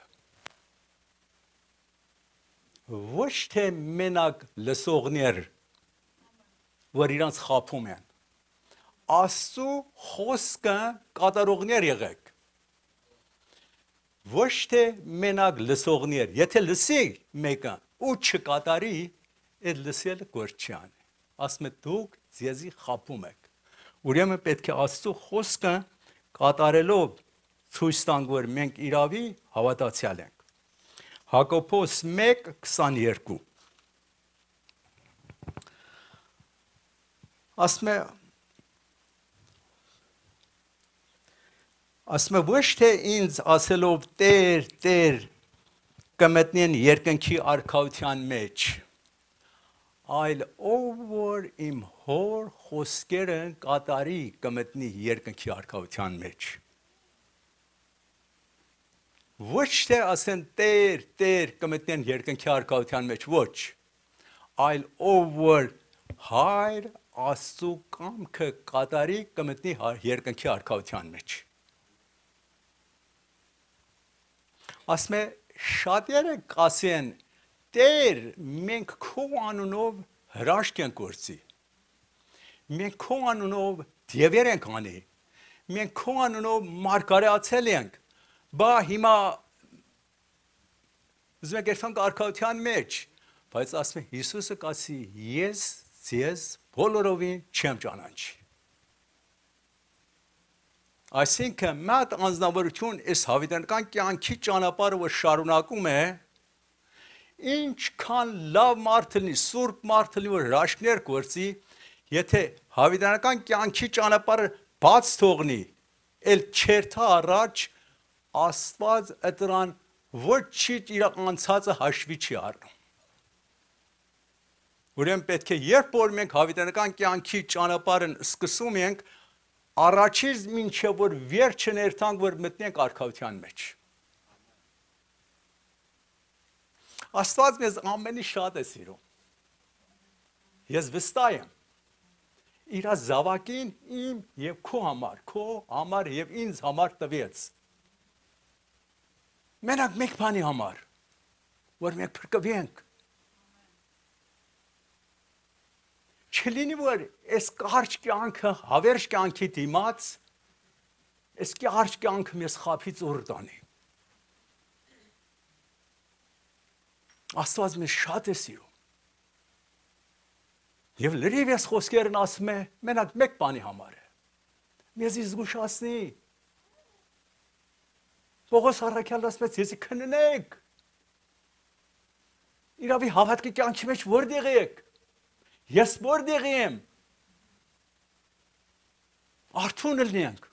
Speaker 2: ոչ թե մենակ լսողներ, որ իրանց խափում են։ Աստծո խոսքը կատարողներ եղեք, ոչ թե մենակ լսողներ։ Եթե լսի մեկը ու չկատարի, այդ լսելը գործ չի անի։ Ասում է դուք ձեզի խափում եք։ Ուրեմն պետք է Աստծո խոսքը կատարելով ցույց տանք, որ մենք իրավի հավատացյալ ենք։ Հակոբոս 1:22 ասում է ոչ թե ինձ ասելով Տեր, Տեր կմտնեն երկնքի արքայության մեջ, այլ ով որ իմ հոր խոսքերը կատարի կմտնի երկնքի արքայության մեջ։ Ոչ թե ասեն Տեր, Տեր կմտնեն երկնքի արքայության մեջ, ոչ, այլ ով որ Հայր Աստծո կամքը կատարի կմտնի երկնքի արքայության մեջ։ Ասում է շատերը կասեն Տեր, մենք քո անունով հրաշք ենք գործի, մենք քո անունով դևեր ենք անի, մենք քո անունով մարգարեացել ենք, բա հիմա ուզում եք երբանք արքայության մեջ, բայց ասում է Հիսուսը կասի ես ձեզ բոլորովին չեմ ճանաչի։ Այսինքն մատ անձնավորություն այս հավիտենական կյանքի ճանապարհը որ շարունակում է, ինչքան լավ մարդ լինի, սուրբ մարդ լինի, որ հրաշքներ գործի, եթե հավիտենական կյանքի ճանապարհը բաց թողնի, ել չերթա առաջ, Աստված ըտրան ոչ չի իր անցածը հաշվի չի առնում։ Ուրեմն պետք է երբ որ մենք հավիտենական կյանքի ճանապարհն սկսում ենք, առաջից մինչև որ վերջը ներթանք, որ մտնենք արքայության մեջ։ Աստված մեզ ամենի շատ է սիրում։ Ես վստահ եմ։ Իր զավակին իմ եւ քո համար եւ ինձ համար տվեց։ Մենակ մեկ բանի համար, որ մենք փրկվենք։ Չլինի որ այս կարճ կյանքը հավերժ կյանքի դիմաց, այս կարճ կյանքը մեզ խափից ուր տանի։ Աստված մեզ շատ է սիրում։ Եվ լրիվ այս խոսքերն ասում է, մենակ մեկ բանի համար է։ Մեզ զգուշացնի։ Պողոս առաքյալն ասում է, «Ձեզի քննեք»։ Իրավի հավատքի կյանքի մեջ որտեղ եք։ Ես որտեղ եմ։ Արթուն լինենք։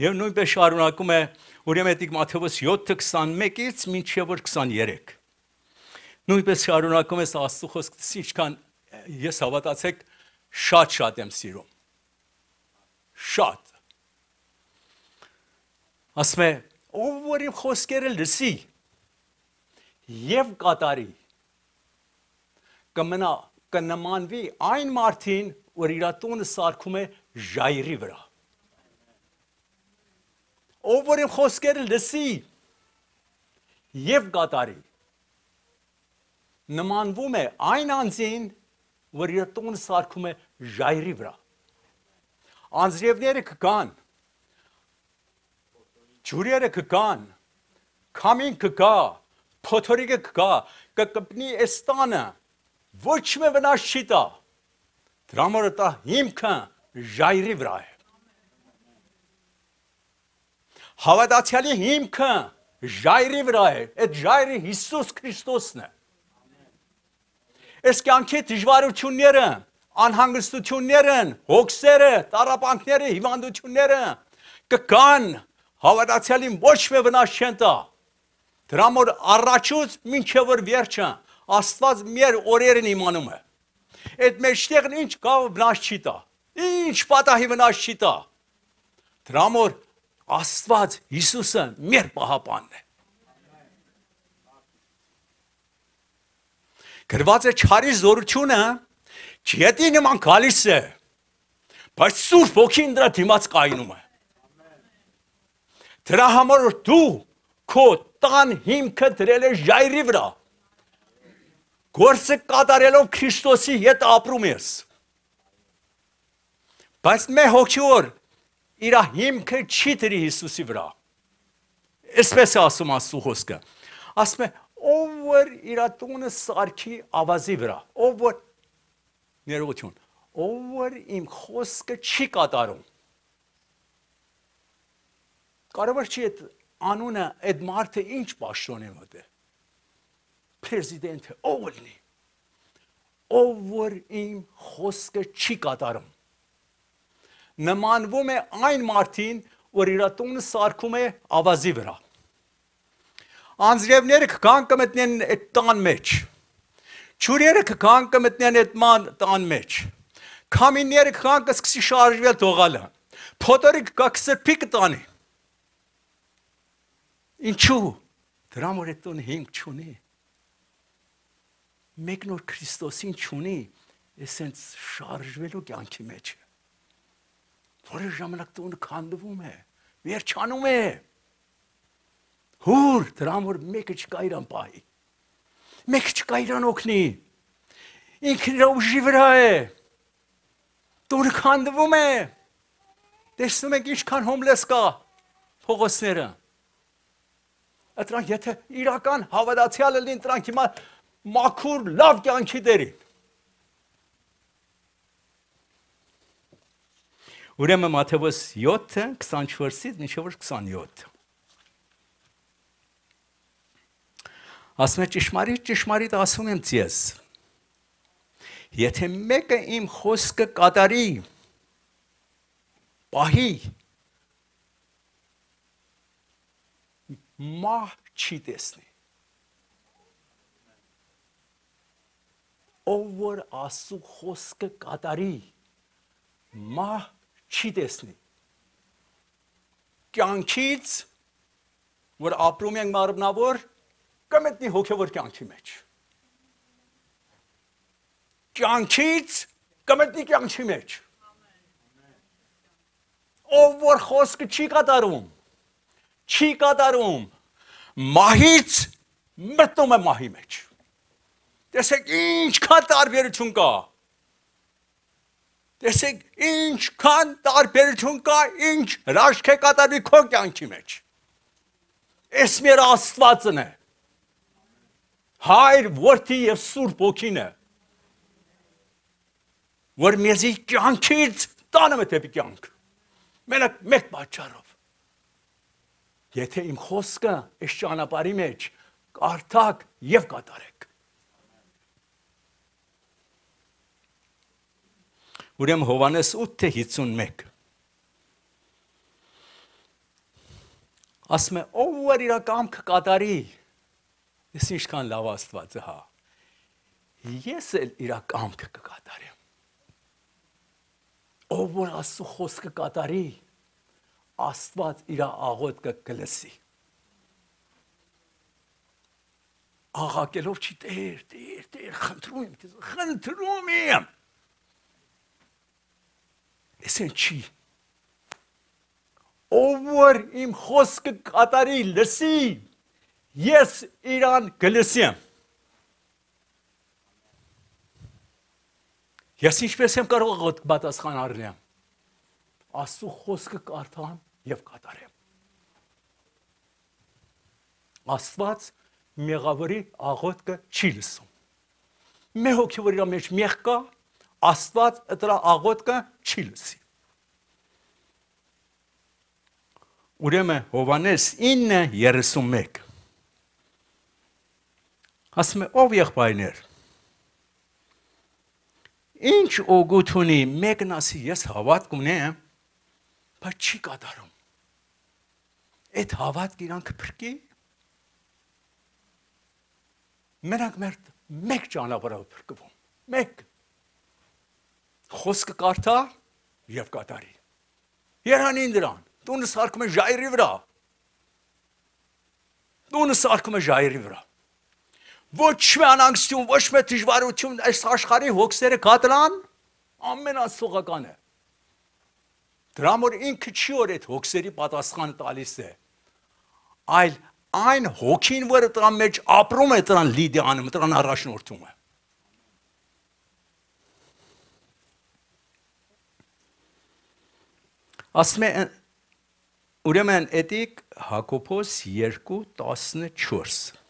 Speaker 2: Եվ նույնպես շարունակում է, ուրեմն դիք Մատթեոս 7:21-ից մինչև 23։ Նույնպես շարունակում է Աստծո խոսքը, ինչքան ես հավատացեք շատ եմ սիրում։ Շատ։ Ասում է, ով որ իմ խոսքերը լսի եւ կատարի կմնա կնմանվի այն մարդին, որ իր տունը սարքում է ժայռի վրա։ Ով որ իմ խոսքերը լսի եւ կատարի նմանվում է այն անձին, որ իր տունը սարքում է ժայռի վրա։ Անձրևները կգան, ջուրերը կգան, քամին կգա, փոթորիկը կգա, կկպնի այս տանը, ոչ մի վնաս չի տա։ Դրա համար դա հիմքը ժայռի վրա է։ Հավատացյալի հիմքը ժայռի վրա է, այդ ժայռը Հիսուս Քրիստոսն է։ Այս կյանքի դժվարությունները, անհանգստությունները, հոգսերը, տառապանքները, հիվանդությունները կգան, հավատացյալին ոչ մի վնաս չեն տա։ Դրա համար առաջուց մինչև որ վերջը Աստված մեր օրերն իմանում է։ Այդ մեջտեղն ինչ կա վնաս չի տա։ Ինչ պատահի վնաս չի տա։ Դրա համար Աստված Հիսուսը մեր պահապանն է։ Գրված է չարի զորությունը չետի նման գալիս է, բայց Սուրբ Հոգին դրա դիմաց կայնում է։ Դրա համար որ դու քո տան հիմքը դրել ես ժայռի վրա, գործը կատարելով Քրիստոսի հետ ապրում ես։ Բայց մեր հոգիոր իր հիմքը չի դրի Հիսուսի վրա։ Այսպես է ասում Աստծո խոսքը։ Ասում է, ով որ իր տունը սարքի ավազի վրա, ով որ ներողություն, ով որ իմ խոսքը չի կատարում։ Կարևոր չի այդ անունը, այդ մարդը ինչ պաշտոն է մտե։ Պրեզիդենտը, ով լինի, ով որ իմ խոսքը չի կատարում։ Նմանվում է այն մարդին, որ իր տունը սարքում է ավազի վրա։ Անձրևները կգան կմտնեն այդ տան մեջ։ Ջուրերը կգան կմտնեն այդ տան մեջ։ Քամիները կգան կսկսի շարժվել թողալը։ Փոթորիկ կսրբի կտանի։ Ինչու՞։ Դրա համար այդ տունը հիմք չունի։ Մեկն որ Քրիստոսին չունի, այսենց շարժվելու կյանքի մեջ է։ Որը ժամանակ տունը քանդվում է, վերջանում է։ Հուր, դրա համար մեկը չկա իրան պահի։ Մեկը չկա իրան օգնի։ Ինքն իր ուժի վրա է։ Տունը քանդվում է։ Տեսնում եք ինչքան հոմլես կա փողոցները։ Դրանք եթե իրական հավատացյալ լինեն, դրանք հիմա մաքուր լավ կյանքի դերին։ Ուրեմն Մատթեոս 7:24-ից մինչև 27։ Ասում է ճշմարիտ ասում եմ ձեզ, եթե մեկը իմ խոսքը կատարի, պահի, մահ չի տեսնի։ Ով որ Աստծո խոսքը կատարի, մահ չի տեսնի։ Կյանքից, որ ապրում ենք մարմնավոր, կմտնի հոգևոր կյանքի մեջ։ Կյանքից կմտնի կյանքի մեջ։ Ով որ խոսքը չի կատարում, մահից մտնում է մահի մեջ։ Տեսեք ինչքան տարբերություն կա։ Տեսեք ինչքան տարբերություն կա, ինչ հրաշք է կատարվի քո կյանքի մեջ։ Այս մեր Աստվածն է։ Հայր, Որդի եւ Սուրբ Հոգին է, որ մեզի կյանքից տանում է դեպի կյանք։ Մենակ մեկ պատճառով։ Եթե իմ խոսքը այս ճանապարհի մեջ կարդաք եւ կատարեք։ Ուրեմն Հովհաննես 8:51 ասում է, ով որ իր կամքը կատարի, ես ինչքան լավ Աստված է, հա։ Ես էլ իր կամքը կկատարեմ։ Ով որ Աստծո խոսքը կատարի, Աստված իր աղոթքը կլսի։ աղակելով չի Տեր, խնդրում եմ քեզ, խնդրում եմ։ Էսեն չի։ Ով որ իմ խոսքը կատարի լսի, ես իրան կլսեմ։ Ես ինչպես եմ կարող պատասխան առնեմ։ Աստծո խոսքը կարդամ եւ կատարեմ։ Աստված մեղավորի աղոթքը չի լսում։ Մեր հոգևորի մեջ մեղ կա, Աստված դրա աղոթքը չի լսի։ Ուրեմն Հովհաննես 9:31 ասում է ով եղբայրներ ինչ օգուտ ունի մեկն ասի ես հավատք ունեմ, բայց չի կատարում։ Այդ հավատք իրան կփրկի։ Մենակ մեկ ճանապարհով փրկվում։ Մեկ խոսքը կարդա եւ կատարի։ Երանին դրան, տունը սարքում է ժայռի վրա։ Տունը սարքում է ժայռի վրա։ Ոչ մի անհանգստություն, ոչ մի դժվարություն այս աշխարհի հոգսերը կատարան ամենասողական է։ Դրա համար ինքը չի որ այդ հոգսերի պատասխանը տալիս է, այլ այն հոգին, որը դրա մեջ ապրում է, դրան լիդ է անում, դրան առաջնորդում է։ Ասում է ուրեմն էտիկ Հակոբոս 2:14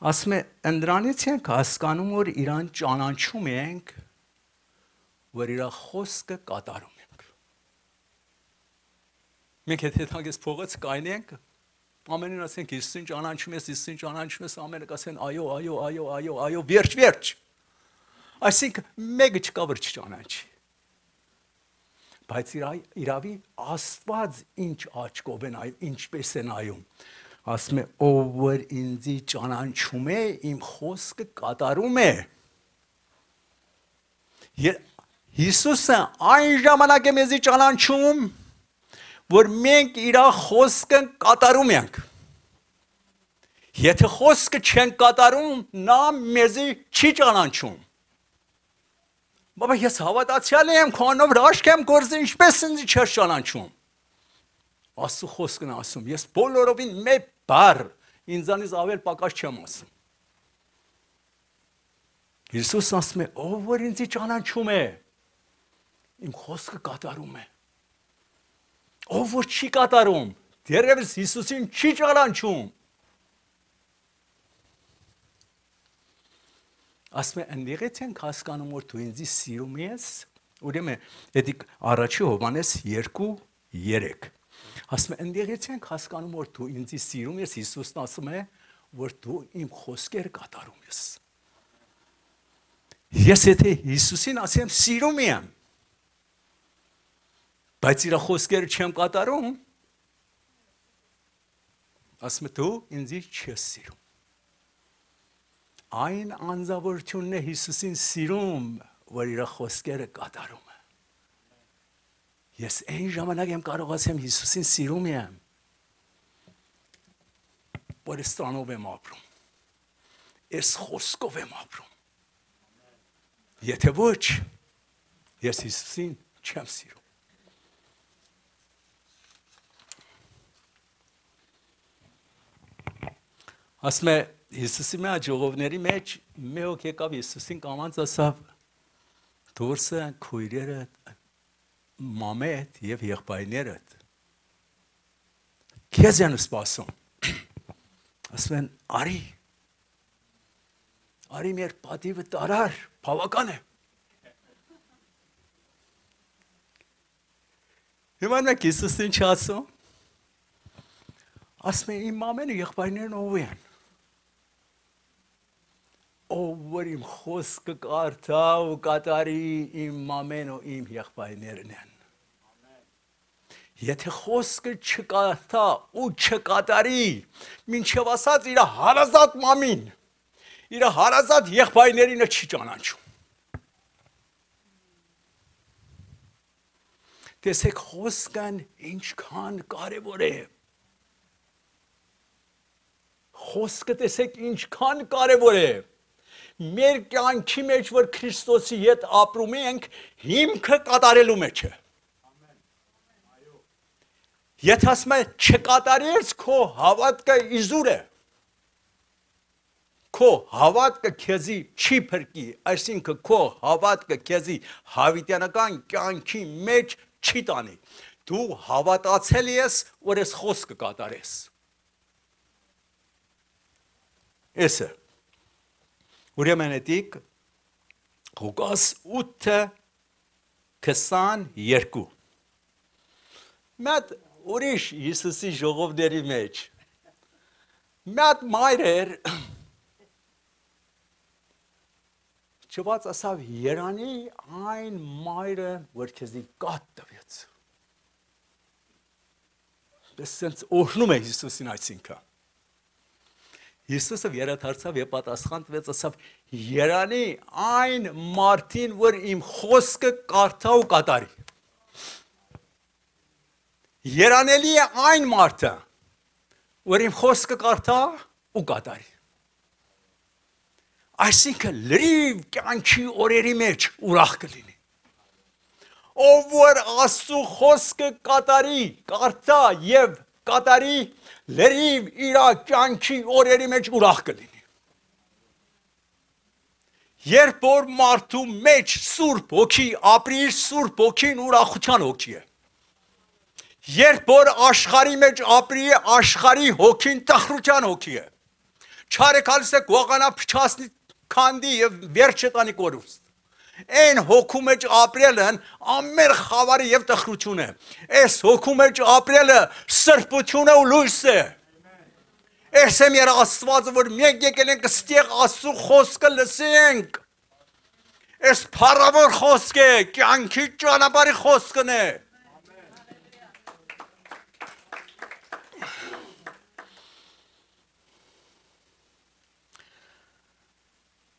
Speaker 2: ասում է ընդրանից ենք հասկանում որ իրան ճանաչում ենք որ իր խոսքը կատարում ենք։ Մենք եթե թանկես փողոց կայնենք ամենին ասենք Հիսուսին ճանաչում ես, Հիսուսին ճանաչում ես, ամենը կասեն այո, վերջ։ Այսինքն մեկը չկա որ չճանաչի։ Բայց իրավի Աստված ինչ աչքով է նայում, ինչպես է նայում։ Ասում է ով որ ինձ ճանաչում է, իմ խոսքը կատարում է։ Հիսուսը այն ժամանակ է մեզ ճանաչում, որ մենք իր խոսքը կատարում ենք։ Եթե խոսքը չեն կատարում, նա մեզ չի ճանաչում։ Բաբա ես հավատացյալ եմ, քանով հաշք եմ գործել, ինչպես ինձ չես ճանաչում։ Աստծո խոսքն ասում, ես բոլորովին մեկ բառ ինձանից ավել պակաս չեմ ասում։ Հիսուսն ասում է, ով որ ինձ ճանաչում է, իմ խոսքը կատարում է։ Ով որ չի կատարում, դեռևս Հիսուսին չի ճանաչում։ Ասում է ընդեղից ենք հասկանում որ դու ինձ սիրում ես, ուրեմն էդիկ առաջի Հովհաննես 2:3 ասում է ընդեղից ենք հասկանում որ դու ինձ սիրում ես, Հիսուսն ասում է որ դու իմ խոսքերը կատարում ես։ Ես եթե Հիսուսին ասեմ սիրում եմ, բայց իր խոսքերը չեմ կատարում, ասում է դու ինձ չես սիրում։ Այն անձավորությունն է Հիսուսին սիրում, որ իր խոսքերը կատարում է։ Ես այն ժամանակ եմ կարող ասեմ Հիսուսին սիրում եմ, որ ստանով եմ ապրում, ես խոսքով եմ ապրում։ Եթե ոչ, ես Հիսուսին չեմ սիրում։ Ասում է Հիսուսի մեջ ժողովների մեջ մեկ եկավ Հիսուսին կամած ասավ դուրսը քույրերը մամեդ եւ եղբայրներդ քեզ են սպասում։ Ասում են արի մեր պատիվը տարար, բավական է։ Հիմա մենք Հիսուսին չասում։ Ասում են իմ մամենը եղբայրներն ով են։ Ով որ իմ խոսքը կարդա ու կատարի իմ մամեն ու իմ եղբայրներն են։ Եթե խոսքը չկարդա ու չկատարի, մինչև ասած իր հարազատ մամին, իր հարազատ եղբայրներինը չի ճանաչում։ Տեսեք խոսքն ինչքան կարևոր է։ խոսքը տեսեք ինչքան կարևոր է։ Մեր կյանքի մեջ որ Քրիստոսի հետ ապրում ենք, հիմքը կատարելու մեջ է։ Եթե ասում ես չկատարես, քո հավատքը իզուր է։ Քո հավատքը քեզի չի փրկի, այսինքն քո հավատքը քեզի հավիտյանական կյանքի մեջ չի տանի։ Դու հավատացել ես, որ ես խոսքը կատարես։ Էսը ուրեմն էտիկ Ղուկաս 8:22 Մատ ուրիշ Հիսուսի ժողովների մեջ մատ մայր չված ասավ Երանի այն մայրը որ քեզի կատ տվեց։ Բեսենց օրհնում է Հիսուսին այսինքն։ Հիսուսը վերադարձավ եւ պատասխան տվեց ասավ Երանի այն մարդին որ իմ խոսքը կարդա ու կատարի։ Երանելի է այն մարդը որ իմ խոսքը կարդա ու կատարի։ Այսինքն լրիվ կյանքի օրերի մեջ ուրախ կլինի։ Ով որ Աստծո խոսքը կատարի, կարդա եւ կատարի, լրիվ իր կյանքի օրերի մեջ ուրախ կլինի։ Երբ որ մարդու մեջ Սուրբ Հոգի ապրի, Սուրբ Հոգին ուրախության հոգի է։ Երբ որ աշխարհի մեջ ապրի, աշխարհի հոգին տխրության հոգի է։ Չարեկալս է գողանա փչացնի քանդի եւ վերջը տանի կորուստ։ Այն հոգու մեջ ապրելն ամեն խավարի եւ տխրություն է։ Այս հոգու մեջ ապրելը սրբություն է ու լույս է։ Այս է մեր Աստվածը, որ մենք եկել ենք ստեղ Աստծո խոսքը լսենք։ Այս փառավոր խոսք է, կյանքի ճանապարհի խոսքն է։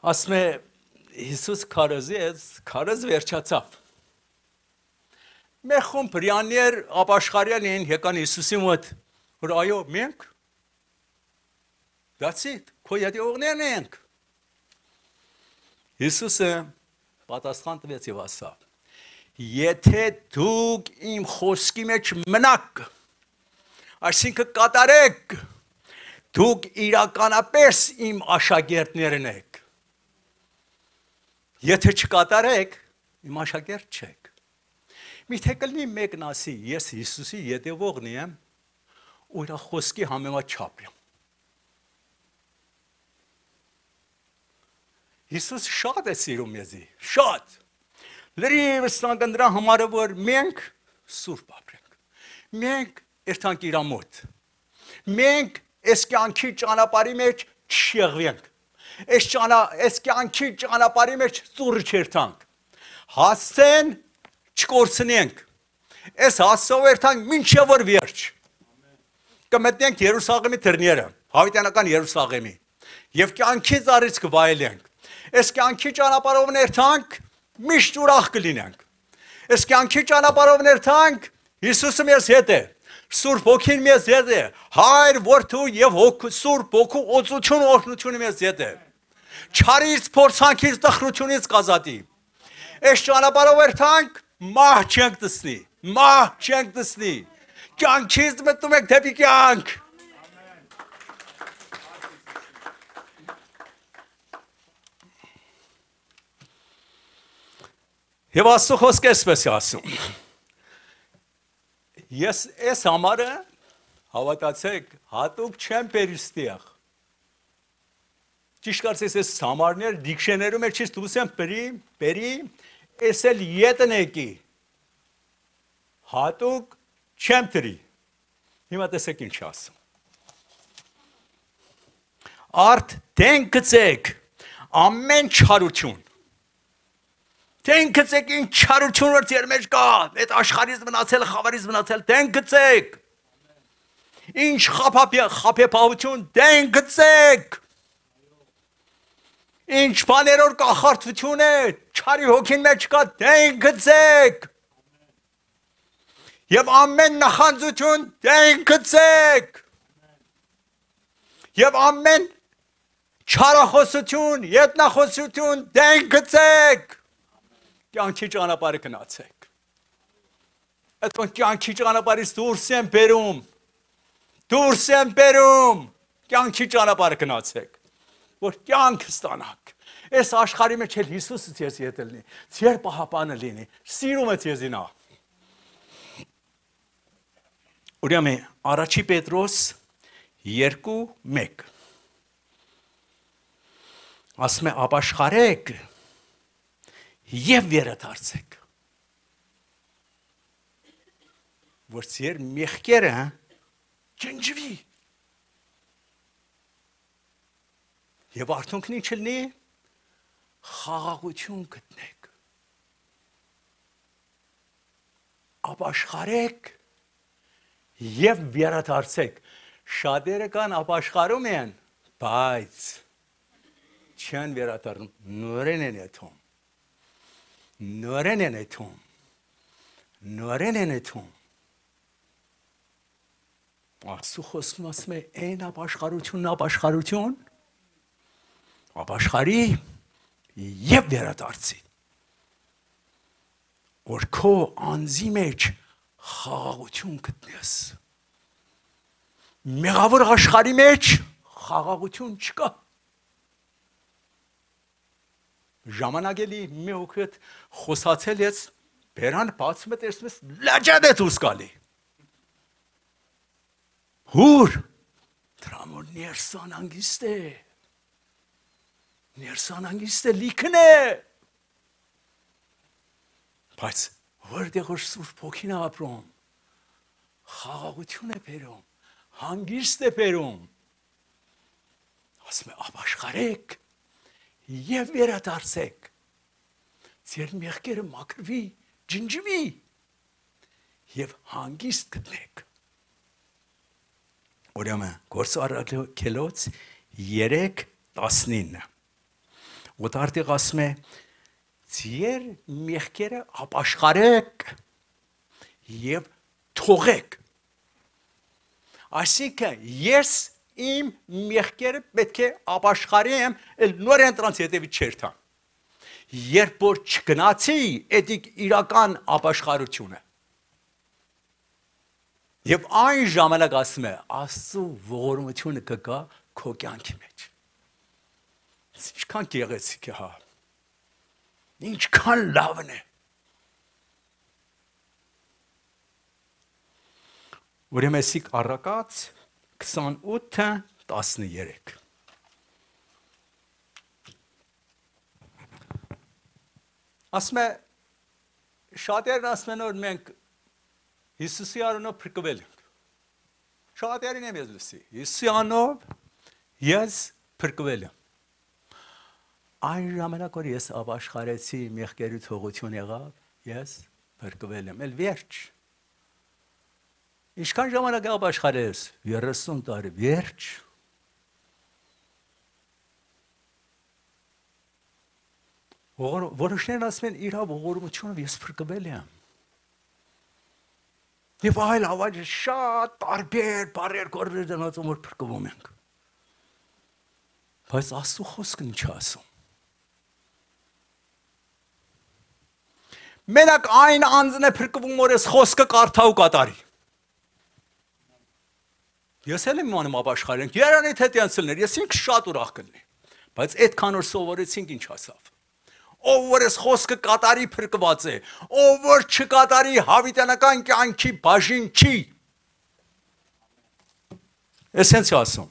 Speaker 2: Ասում է Հիսուս քարոզ վերջացավ։ Մեր խումբ հրյաներ ապաշխարյալ էին եկան Հիսուսի մոտ, որ այո, մենք that's it, քո յետևողներն ենք։ Հիսուսը պատասխան տվեց եւ ասավ. Եթե դուք իմ խոսքի մեջ մնաք, այսինքն կատարեք, դուք իրականապես իմ աշակերտներն եք։ Եթե չկատարեք, իմ աշակերտ չեք։ Միթե կլինի մեկն ասի, ես Հիսուսի յետևողն եմ, ու իր խոսքի համեմատ չապրեմ։ Հիսուս շատ է սիրում մեզի, շատ։ Լրիվ ստանք նրա համար որ մենք սուրբ ապրենք։ Մենք երթանք իր մոտ։ Մենք այս կյանքի ճանապարհի մեջ չեղվենք։ Այս կյանքի ճանապարհի մեջ ծուռ չերթանք։ Հասցեն չկորցնենք։ Այս հասցով երթանք մինչև որ վերջ։ Կմտնենք Երուսաղեմի դռները, հավիտյանական Երուսաղեմի, եւ կյանքի ծառից կվայելենք։ Այս կյանքի ճանապարհով ներթանք, միշտ ուրախ կլինենք։ Այս կյանքի ճանապարհով ներթանք, Հիսուսը մեզ հետ է, Սուրբ Հոգին մեզ հետ է, Հայր, Որդու եւ Սուրբ Հոգու օծություն օրհնությունը մեզ հետ է։ Չարից, փորձանքից, տխրությունից կազատի։ Այս ճանապարհով երթանք, մահ չենք տեսնի, մահ չենք տեսնի։ Կյանքից մտնում ենք դեպի կյանք։ Եվ Աստծո խոսքը այսպես է ասում. Ես այս համարը հավատացեք, հատուկ չեմ պերիստիեղ։ Ճիշտ կարծես այս համարներ դիքշեներում էլ չես դուս եմ պերի, այս էլ ետն եկի։ Հատուկ չեմ տրի։ Հիմա տեսեք ինչ ասում։ Արդ դեն գծեք ամեն չարություն։ Դեն գծեք ինչ չարություն որ ձեր մեջ կա, այդ աշխարհից մնացել, խավարից մնացել, դեն գծեք։ Ինչ խաբեբայություն, դեն գծեք։ Ինչ բաներով կախարդություն է, չարի հոգին մեջ կա, դեն գծեք։ Եվ ամեն նախանձություն դեն գծեք։ Եվ ամեն չարախոսություն, ետնախոսություն դեն գցեք։ Կյանքի ճանապարհը գնացեք։ Այդ կյանքի ճանապարհից դուրս են բերում։ Դուրս են բերում։ Կյանքի ճանապարհը գնացեք, որ կյանք ստանաք։ Այս աշխարհի մեջ էլ Հիսուսը ձեզ հետ լինի, ձեր պահապանը լինի, սիրում է ձեզ նա։ Ուրեմն առաջի Պետրոս 2:1 ասում է ապաշխարեք եւ վերադարձեք, որ ձեր մեղքերը ջնջվի եւ արդյունքն ինչ լինի, խաղաղություն գտնեք, ապաշխարեք եւ վերադարձեք։ Շատերը կան ապաշխարում են, բայց չեն վերադառնում, նորեն են եթում, նորեն են եթում, նորեն են եթում։ Աստծո խոսքում ասում է, այն ապաշխարություն, ապաշխարի եւ վերադարձի, որ քո անձի մեջ խաղաղություն գտնես։ Մեղավոր աշխարհի մեջ խաղաղություն չկա։ Ժամանակելի մի օգուտ խոսացել ես, բերան բացում է տեսնում ես լաջად է դուրս գալի։ Հուր դրամոր ներսան անգիստ է։ Ներսան անգիստ է լիքն է։ Բայց որտեղ որ Սուրբ Հոգին է ապրում, խաղաղություն է բերում, հանգիստ է բերում։ Ասում է ապաշխարեք եւ վերադարձեք, ձեր մեղքերը մաքրվի, ջնջվի եւ հանգիստ գտնեք։ Ուրեմն Գործարքելոց 3:19 Ուտարտիղ ասում է ձեր մեղքերը ապաշխարեք եւ թողեք։ Այսինքն ես իմ մեղքերը պետք է ապաշխարեմ, էլ նորեն դրանց հետևից չերթամ։ Երբ որ չգնացի, դա իրական ապաշխարություն է։ Եվ այն ժամանակ ասում է, Աստծո ողորմությունը կգա քո կյանքի մեջ։ Ինչքան գեղեցիկ է, հա։ Ինչքան լավն է։ Ուրեմն էսիկ առակած 28:13 Ասում է շատերն ասում են որ մենք Հիսուսի անունով փրկվել ենք։ Շատերին եմ ես լսի։ Հիսուսի անունով ես փրկվել եմ։ Այն ժամանակ որ ես ապաշխարեցի, մեղքերի թողություն եղավ, ես փրկվել եմ, էլ վերջ։ Ինչքան ժամանակ ապաշխարես, 30 տարի, վերջ։ Որոշներն ասում են իր ողորմությունով ես փրկվել եմ։ Եվ այլ ավաճ շատ տարբեր բարեր գործեր դնացում որ փրկվում ենք։ Բայց Աստծո խոսքն ինչ ասում։ Մենակ այն անձն է փրկվում, որ ես խոսքը կարդա ու կատարի։ Ես էլ եմ անում ապաշխարենք, երանի թե տյանցլներ, ես ինքս շատ ուրախ կլինի։ Բայց այդքան որ սովորեցինք ինչ ասավ։ Ով որ ես խոսքը կատարի փրկված է, ով որ չկատարի հավիտենական կյանքի բաժին չի։ Էսենց է ասում։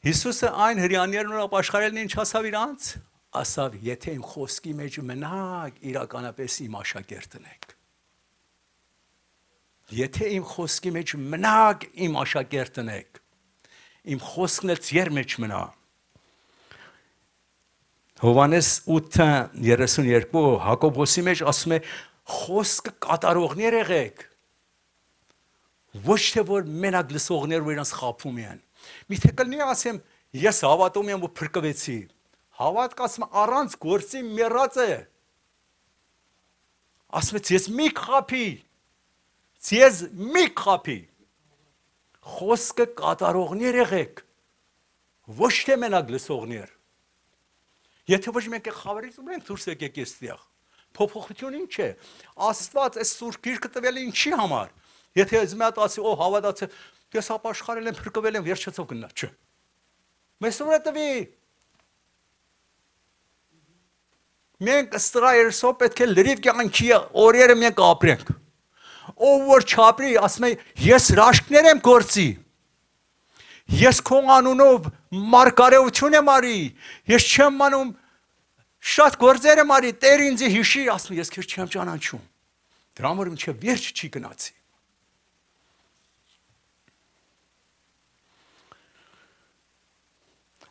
Speaker 2: Հիսուսը այն հրյաներն որ ապաշխարելն ինչ ասավ իրանց, ասավ, եթե իմ խոսքի մեջ մնաք, իրականապես իմ աշակերտն եք։ Եթե իմ խոսքի մեջ մնաք, իմ աշակերտն եք։ Իմ խոսքն էլ ձեր մեջ մնա։ Հովհաննես 8:32 Հակոբոսի մեջ ասում է խոսքը կատարողներ եղեք։ Ոչ թե որ մենակ լսողներ որ իրանց խաբում են։ Միթե կլինի ասեմ ես հավատում եմ ու փրկվեցի։ Հավատք ասում առանց գործի մեռած է։ Ասում է ես մի խափի։ Ես մի խափի։ Խոսքը կատարողներ եղեք, ոչ թե մենակ լսողներ։ Եթե ոչ մենք խավարից ունենք դուրս եկեք այստեղ։ Փոփոխություն ինչ է։ Աստված այս Սուրբ Գիրքը տվել է ինչի համար։ Եթե ես մի հատ ասի, օ հավատացի, ես ապաշխարել եմ, փրկվել եմ, վերջացավ գնա, չէ։ Մեզ ո՞ր է տվի։ Մենք ստրայերսով պետք է լրիվ կյանքի օրերը մենք ապրենք։ Ով որ չապրի, ասում է, ես հրաշքներ եմ գործի։ Ես քո անունով մարգարեություն եմ արի։ Ես չեմ մանում շատ գործեր եմ արի, Տեր ինձ հիշի, ասում ես քեզ չեմ ճանաչում։ Դրա համար մինչև վերջ չի գնացի։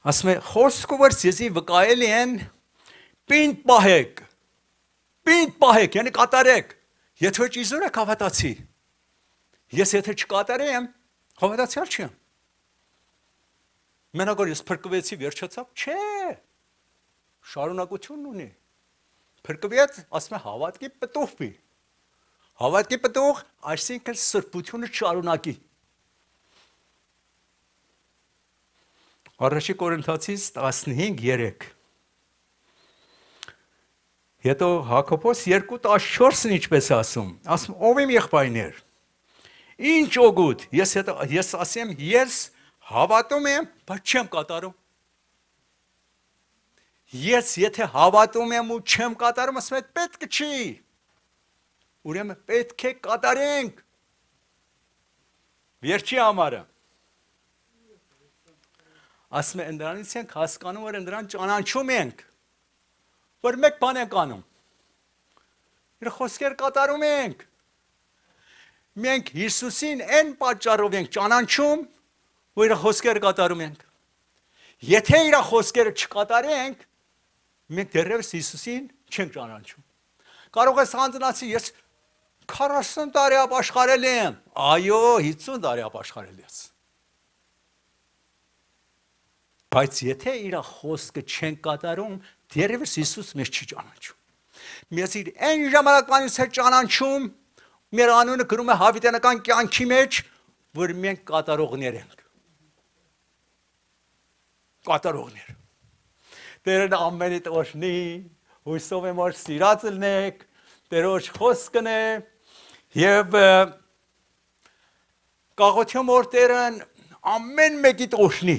Speaker 2: Ասում է, խոսքը որ ձեզի վկայել են, պինդ պահեք, yəni կատարեք։ Եթե ոչ իզուր եք հավատացի։ Ես եթե չկատարեմ, հավատացյալ չեմ։ Մենակ որ ես փրկվեցի, վերջացավ, չէ։ Շարունակություն ունի։ Փրկվեց, ասում է հավատքի պտուղ։ Հավատքի պտուղ, այսինքն սրբությունը շարունակի։ Առաջի Կորինթացիս 15:3 Հետո Հակոբոս 2:14-ն ինչպես ասում, ով իմ եղբայրներ, ինչ օգուտ, ես ասեմ, ես հավատում եմ, բայց չեմ կատարում։ Ես եթե հավատում եմ ու չեմ կատարում, ասում եմ, պետք չի։ Ուրեմն պետք է կատարենք։ Վերջի համարը։ Ասում եմ, դրանից ենք հասկանում, որ դրան ճանաչում ենք, որ մեկ բան ենք անում։ Իր խոսքեր կատարում ենք։ Մենք Հիսուսին այն պատճառով ենք ճանաչում, որ իր խոսքերը կատարում ենք։ Եթե իր խոսքերը չկատարենք, մենք դեռևս Հիսուսին չենք ճանաչում։ Կարող ես հանձնացի, ես 40 տարի ապաշխարել եմ։ Այո, 50 տարի ապաշխարել ես։ Բայց եթե իր խոսքը չեն կատարում, դեռևս Հիսուս մեզ չի ճանաչում։ Մեզ իր այն ժամանակվանից է ճանաչում, մեր անունը գրում է հավիտենական կյանքի մեջ, որ մենք կատարողներ ենք։ Կատարողներ։ Տերն ամենից օրհնի, հույսով եմ որ սիրած լինեք, Տերոջ խոսքն է եւ կաղոթում որ Տերն ամեն մեկիդ օրհնի։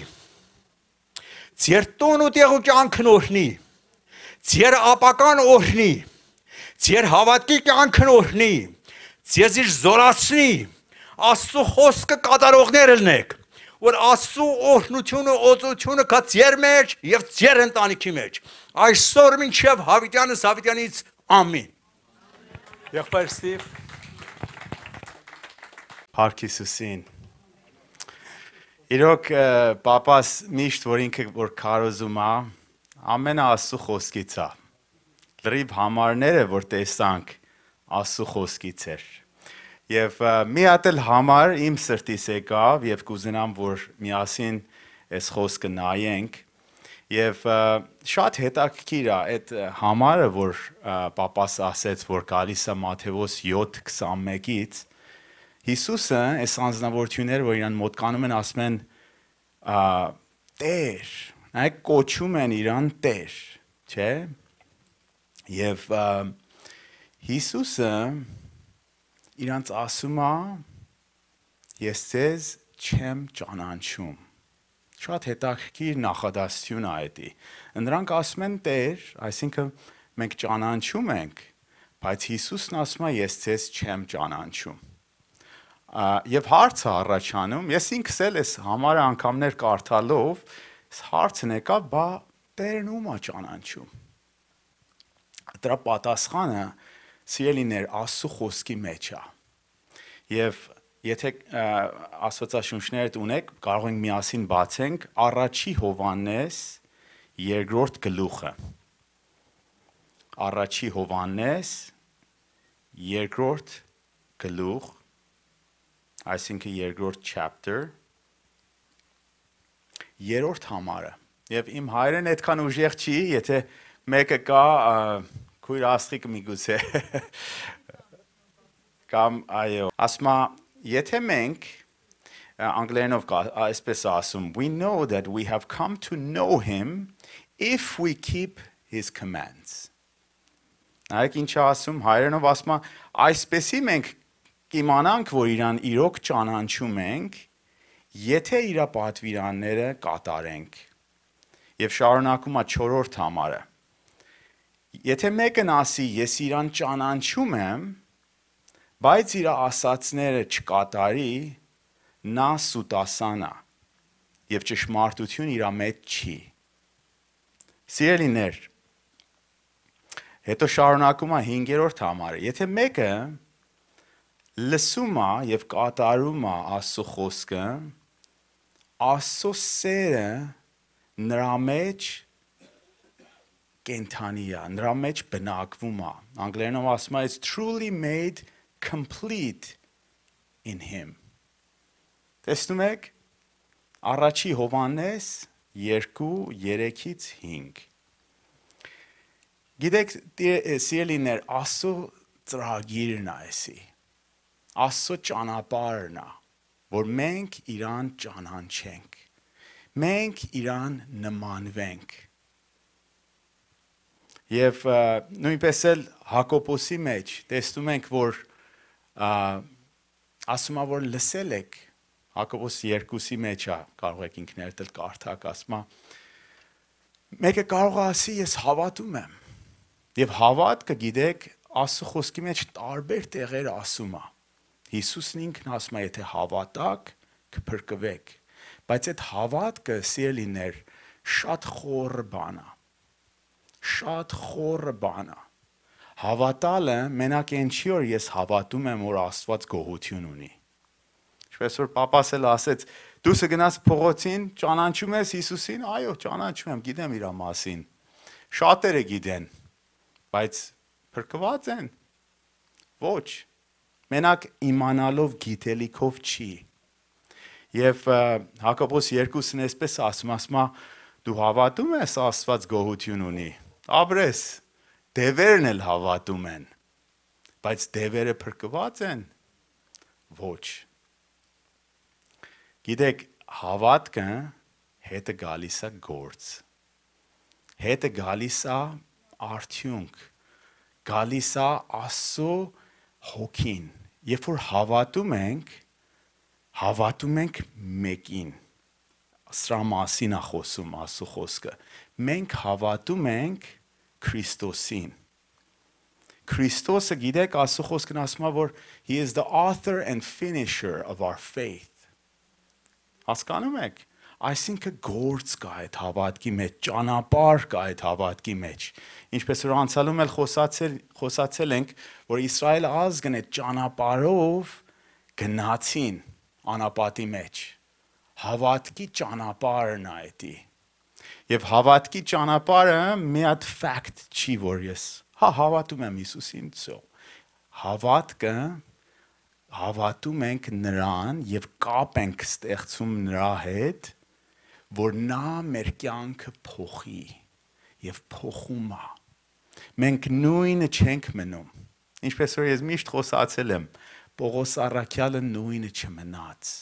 Speaker 2: Ձեր տուն ու տեղ ու կյանքն օրհնի, ձեր ապական օրհնի, ձեր հավատքի կյանքն օրհնի, ձեզ իր զորացնի, Աստծո խոսքը կատարողներ լինեք, որ Աստծո օրհնությունը, օծությունը կա ձեր մեջ եւ ձեր ընտանիքի մեջ։ Այսօր մինչեւ Հավիտյանս Հավիտյանից ամին։ Եղբայր Ստիվ
Speaker 3: Փառք Հիսուսին։ Իրոք պապաս միշտ որ ինքը որ քարոզում է, ամենը Աստծո խոսքից է։ Լրիվ համարները որ տեսանք Աստծո խոսքից էր։ Եվ մի հատ էլ համար իմ սրտիս եկավ եւ կուզենամ որ միասին այս խոսքը նայենք եւ շատ հետաքրքիր է այդ համարը որ պապաս ասեց որ գալիս է Մատթեոս 7:21-ից Հիսուսը այս անձնավորությունները որ իրան մոտ կանում են ասում են Տեր, նայեք կոչում են իրան Տեր, չէ՞։ Եվ Հիսուսը իրանց ասում է ես ձեզ չեմ ճանաչում։ Շատ հետաքրքիր նախադասություն է դա։ Նրանք ասում են Տեր, այսինքն մենք ճանաչում ենք, բայց Հիսուսն ասում է ես ձեզ չեմ ճանաչում։ Եվ հարցը առաջանում, ես ինքս էլ այս համարը անգամներ կարդալով հարցն եկավ, բա Տերն ում է ճանաչում։ Դրա պատասխանը սիրելիներ Աստծո խոսքի մեջ է։ Եվ եթե Աստվածաշունչներդ ունեք, կարող ենք միասին բացենք Առաջի Հովհաննես 2-րդ գլուխը։ Առաջի Հովհաննես 2-րդ գլուխ այսինքն երկրորդ chapter երրորդ համարը եւ իմ հայրեն այդքան ուժեղ չի եթե մեկը կա քույր Աստղիկ միգուցե կամ այո ասма եթե մենք անգլերենով այսպես ասում, we know that we have come to know him if we keep his commands. Այդ ինչ ասում, հայերենով ասում, այսպեսի մենք կիմանանք, որ իրան իրոք ճանաչում ենք, եթե իր պատվիրանները կատարենք։ Եվ շարունակում է 4-րդ համարը։ Եթե մեկն ասի, ես իրան ճանաչում եմ, բայց իր ասածները չկատարի, նա սուտասանա եւ ճշմարտություն իր մեջ չի։ Սիրելիներ, հետո շարունակում է 5-րդ համարը։ Եթե մեկը լսում է եւ կատարում է Աստծո խոսքը, Աստծո սերը նրա մեջ կենթանի է, նրա մեջ բնակվում է։ Անգլերենով ասում է it's truly made complete in him. Տեսնում եք, առաջի Հովհաննես 2:3-ից 5։ Գիտեք, սիրելիներ, Աստծո ծրագիրն է էսի։ Աստծո ճանապարհն է, որ մենք իրան ճանաչենք։ Մենք իրան նմանվենք։ Եվ նույնպես էլ Հակոբոսի մեջ տեսնում ենք, որ ասում է, որ լսել եք Հակոբոս 2-ի մեջ է, կարող եք ինքներդ էլ կարդաք, ասում է, մեկը կարող է ասի, ես հավատում եմ։ Եվ հավատքը, գիտեք, Աստծո խոսքի մեջ տարբեր տեղեր ասում է։ Հիսուսն ինքն ասում է, եթե հավատաք, կփրկվեք։ Բայց այդ հավատքը, սիրելիներ, շատ խորը բան է։ Շատ խորը բան է։ Հավատալը մենակ այն չի, որ ես հավատում եմ, որ Աստված գոհություն ունի։ Ինչպես որ պապաս էլ ասեց, դու գնաս փողոցին, ճանաչում ես Հիսուսին, այո, ճանաչում եմ, գիտեմ իր մասին։ Շատերը գիտեն, բայց փրկված են։ Ոչ։ Մենակ իմանալով գիտելիքով չի։ Եվ Հակոբոս 2-ն այսպես ասում, դու հավատում ես Աստված գոհություն ունի։ Ապրես, դևերն էլ հավատում են, բայց դևերը փրկված են։ Ոչ։ Գիտեք, հավատքը հետը գալիս է գործ։ Հետը գալիս է արդյունք։ Գալիս է Աստծո հոգին։ Երբ որ հավատում ենք մեկին։ Սրա մասին է խոսում Աստծո խոսքը։ Մենք հավատում ենք Քրիստոսին։ Քրիստոսը, գիտեք, Աստծո խոսքն ասում է, որ he is the author and finisher of our faith։ Հասկանում եք։ Այսինքն գործ կա այդ հավատքի մեջ, ճանապարհ կա այդ հավատքի մեջ։ Ինչպես որ անցյալում էլ խոսացել ենք, որ Իսրայել ազգն այդ ճանապարհով գնացին անապատի մեջ։ Հավատքի ճանապարհն է դա։ Եվ հավատքի ճանապարհը մի հատ fact չի, որ ես հավատում եմ Հիսուսին, հավատքը հավատում ենք նրան եւ կապ ենք ստեղծում նրա հետ, որ նա մեր կյանքը փոխի եւ փոխում է։ Մենք նույնը չենք մնում։ Ինչպես որ ես միշտ խոսացել եմ, Պողոս առաքյալը նույնը չմնաց։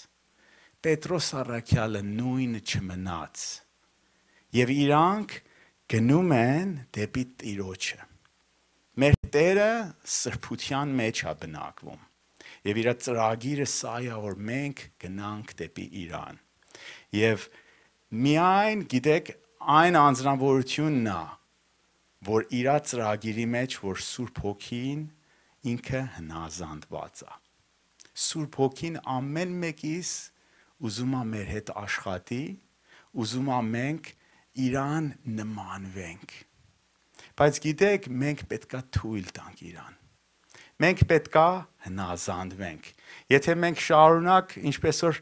Speaker 3: Պետրոս առաքյալը նույնը չմնաց։ Եվ իրանք գնում են դեպի Տիրոջը։ Մեր Տերը սրբության մեջ է բնակվում։ Եվ իր ծրագիրը սա է, որ մենք գնանք դեպի իրան։ Եվ միայն, գիտեք, այն անձնավորությունն է, որ իր ծրագիրի մեջ, որ Սուրբ Հոգին ինքը հնազանդված է։ Սուրբ Հոգին ամեն մեկից ուզում է մեր հետ աշխատի, ուզում է մենք իրան նմանվենք։ Բայց գիտեք, մենք պետքա թույլ տանք իրան։ Մենք պետքա հնազանդվենք։ Եթե մենք շարունակ, ինչպես որ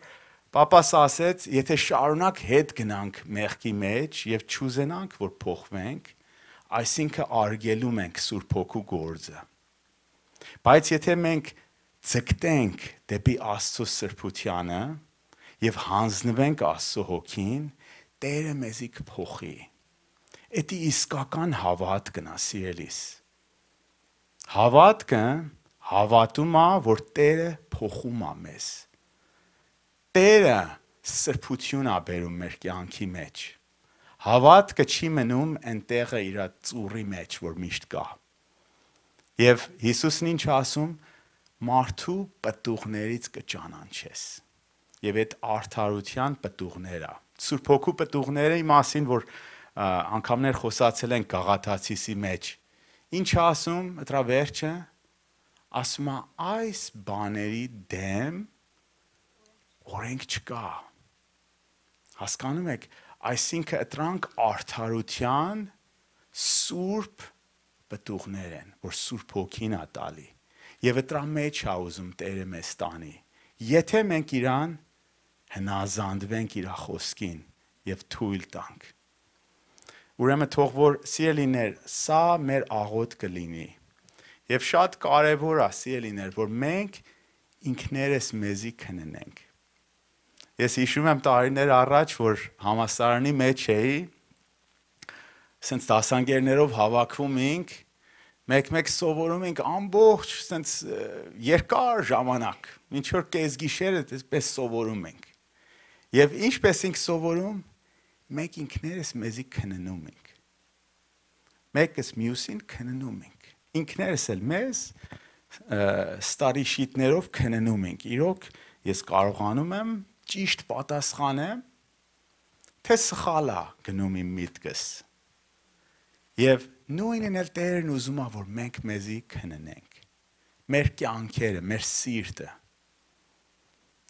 Speaker 3: պապաս ասեց, եթե շարունակ հետ գնանք մեղքի մեջ եւ չուզենանք, որ փոխվենք, այսինքն արգելում ենք Սուրբ Հոգու գործը։ Բայց եթե մենք ձգտենք դեպի Աստծո սրբությանը եւ հանձնվենք Աստծո Հոգին, Տերը մեզի կփոխի։ Դա իսկական հավատքն է, սիրելիս։ Հավատքը հավատում է, որ Տերը փոխում է մեզ։ Տերը սրբություն ա բերում մեր կյանքի մեջ։ Հավատքը չի մնում այնտեղը իր ծուրի մեջ, որ միշտ կա։ Եվ Հիսուսն ինչ ասում, մարդու պտուղներից կճանաչես։ Եվ այդ արդարության պտուղները, Սուրբ Հոգու պտուղների մասին, որ անգամներ խոսացել են Գաղաթացիցի մեջ, ինչ ասում, դրա վերջը, ասում է այս բաների դեմ օրենք չկա։ Հասկանում եք, այսինքն դրանք արդարության սուրբ պտուղներ են, որ Սուրբ Հոգին է տալի։ Եվ դրա մեջ է ուզում Տերը մեզ տանի։ Եթե մենք իրան հնազանդվենք իր խոսքին եւ թույլ տանք։ Ուրեմն թող որ սիրելիներ, սա մեր աղոտ կլինի։ Եվ շատ կարևոր է սիրելիներ, որ մենք ինքներս մեզի քննենք։ Ես հիշում եմ տարիներ առաջ, որ համալսարանի մեջ էի, սենց դասանգերներով հավաքվում էինք, մեկ-մեկ սովորում ենք ամբողջ սենց երկար ժամանակ, ինչ որ կեսգիշերը այսպես սովորում ենք։ Եվ ինչպես ենք սովորում, մենք ինքներս մեզի քննում ենք։ Մեկս մյուսին քննում ենք։ Ինքներս էլ մեզ ստարիշիտներով քննում ենք։ Իրոք ես կարողանում եմ ճիշտ պատասխանեմ, թե սխալ է գնում իմ միտքս։ Եվ նույնն էլ Տերն ուզում է, որ մենք մեզի քննենք։ Մեր կյանքերը, մեր սիրտը։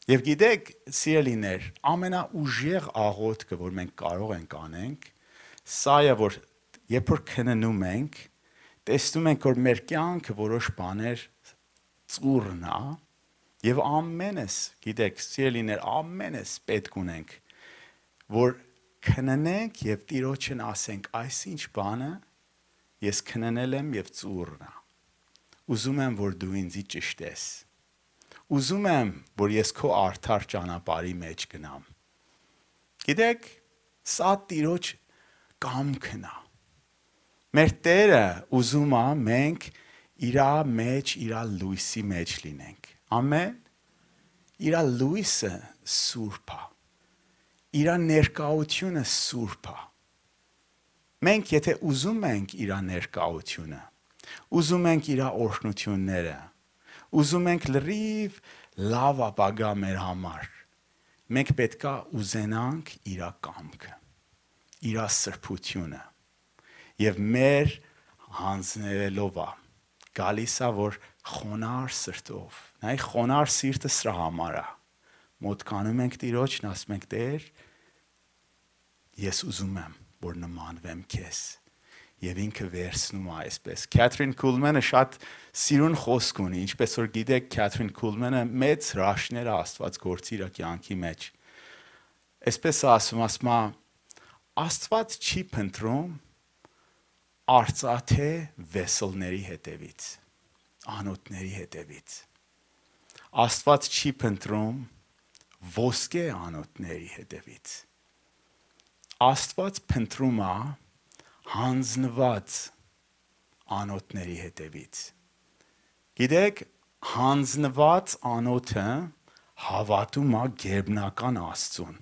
Speaker 3: Եվ գիտեք, սիրելիներ, ամենաուժեղ աղոթքը, որ մենք կարող ենք անենք, սա է, որ երբ որ քննում ենք, տեսնում ենք, որ մեր կյանքը որոշ բաներ ծուռն է, եւ ամենս, գիտեք, սիրելիներ, ամենս պետք ունենք, որ քննենք եւ Տիրոջն ասենք, այսինչ բանը ես քննել եմ եւ ծուռն է։ Ուզում եմ, որ դու ինձ ճշտես։ Ուզում եմ, որ ես քո արդար ճանապարհի մեջ գնամ։ Գիտեք, սա Տիրոջ կամքն է։ Մեր Տերը ուզում է մենք իր մեջ, իր լույսի մեջ լինենք։ Ամեն։ Իր լույսը սուրբ է։ Իր ներկայությունը սուրբ է։ Մենք եթե ուզում ենք իր ներկայությունը, ուզում ենք իր օրհնությունները, ուզում ենք լրիվ լավ ապագա մեր համար, մենք պետք է ուզենանք իր կամքը, իր սրբությունը։ Եվ մեր հանձնվելով է, գալիս է, որ խոնար սրտով, նայ խոնար սիրտը սրա համար է, մոտկանում ենք Տիրոջն, ասում ենք Տեր, ես ուզում եմ, որ նմանվեմ քեզ, եւ ինքը վերցնում է այսպես։ Քեթրին Քուլմանը շատ սիրուն խոսք ունի, ինչպես որ գիտեք, Քեթրին Քուլմանը մեծ հրաշքներ է Աստված գործի իր կյանքի մեջ։ Այսպես ասում է, Աստված չի փնտրում արծաթե վեսելների հետևից, անոթների հետևից։ Աստված չի փնտրում ոսկե անոթների հետևից։ Աստված փնտրում է հանձնված անոթների հետևից։ Գիտեք, հանձնված անոթը հավատում է գերբնական Աստծուն,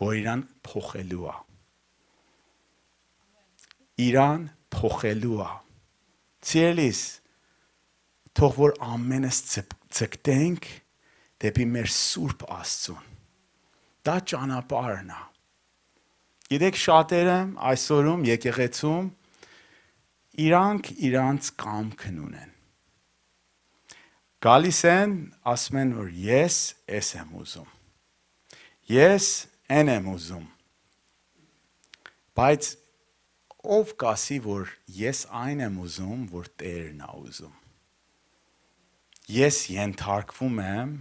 Speaker 3: որ իրան փոխելու է։ Իրան փոխելու է։ Սիրելիս, թող որ ամենս ցկտենք դեպի մեր Սուրբ Աստծուն։ Դա ճանապարհն է։ Գիտեք, շատերը այսօրում եկեղեցում իրանց կամքն ունեն։ Գալիս են, ասում են, որ ես էս եմ ուզում։ Ես այն եմ ուզում։ Բայց ով կասի, որ ես այն եմ ուզում, որ Տերն է ուզում։ Ես ենթարկվում եմ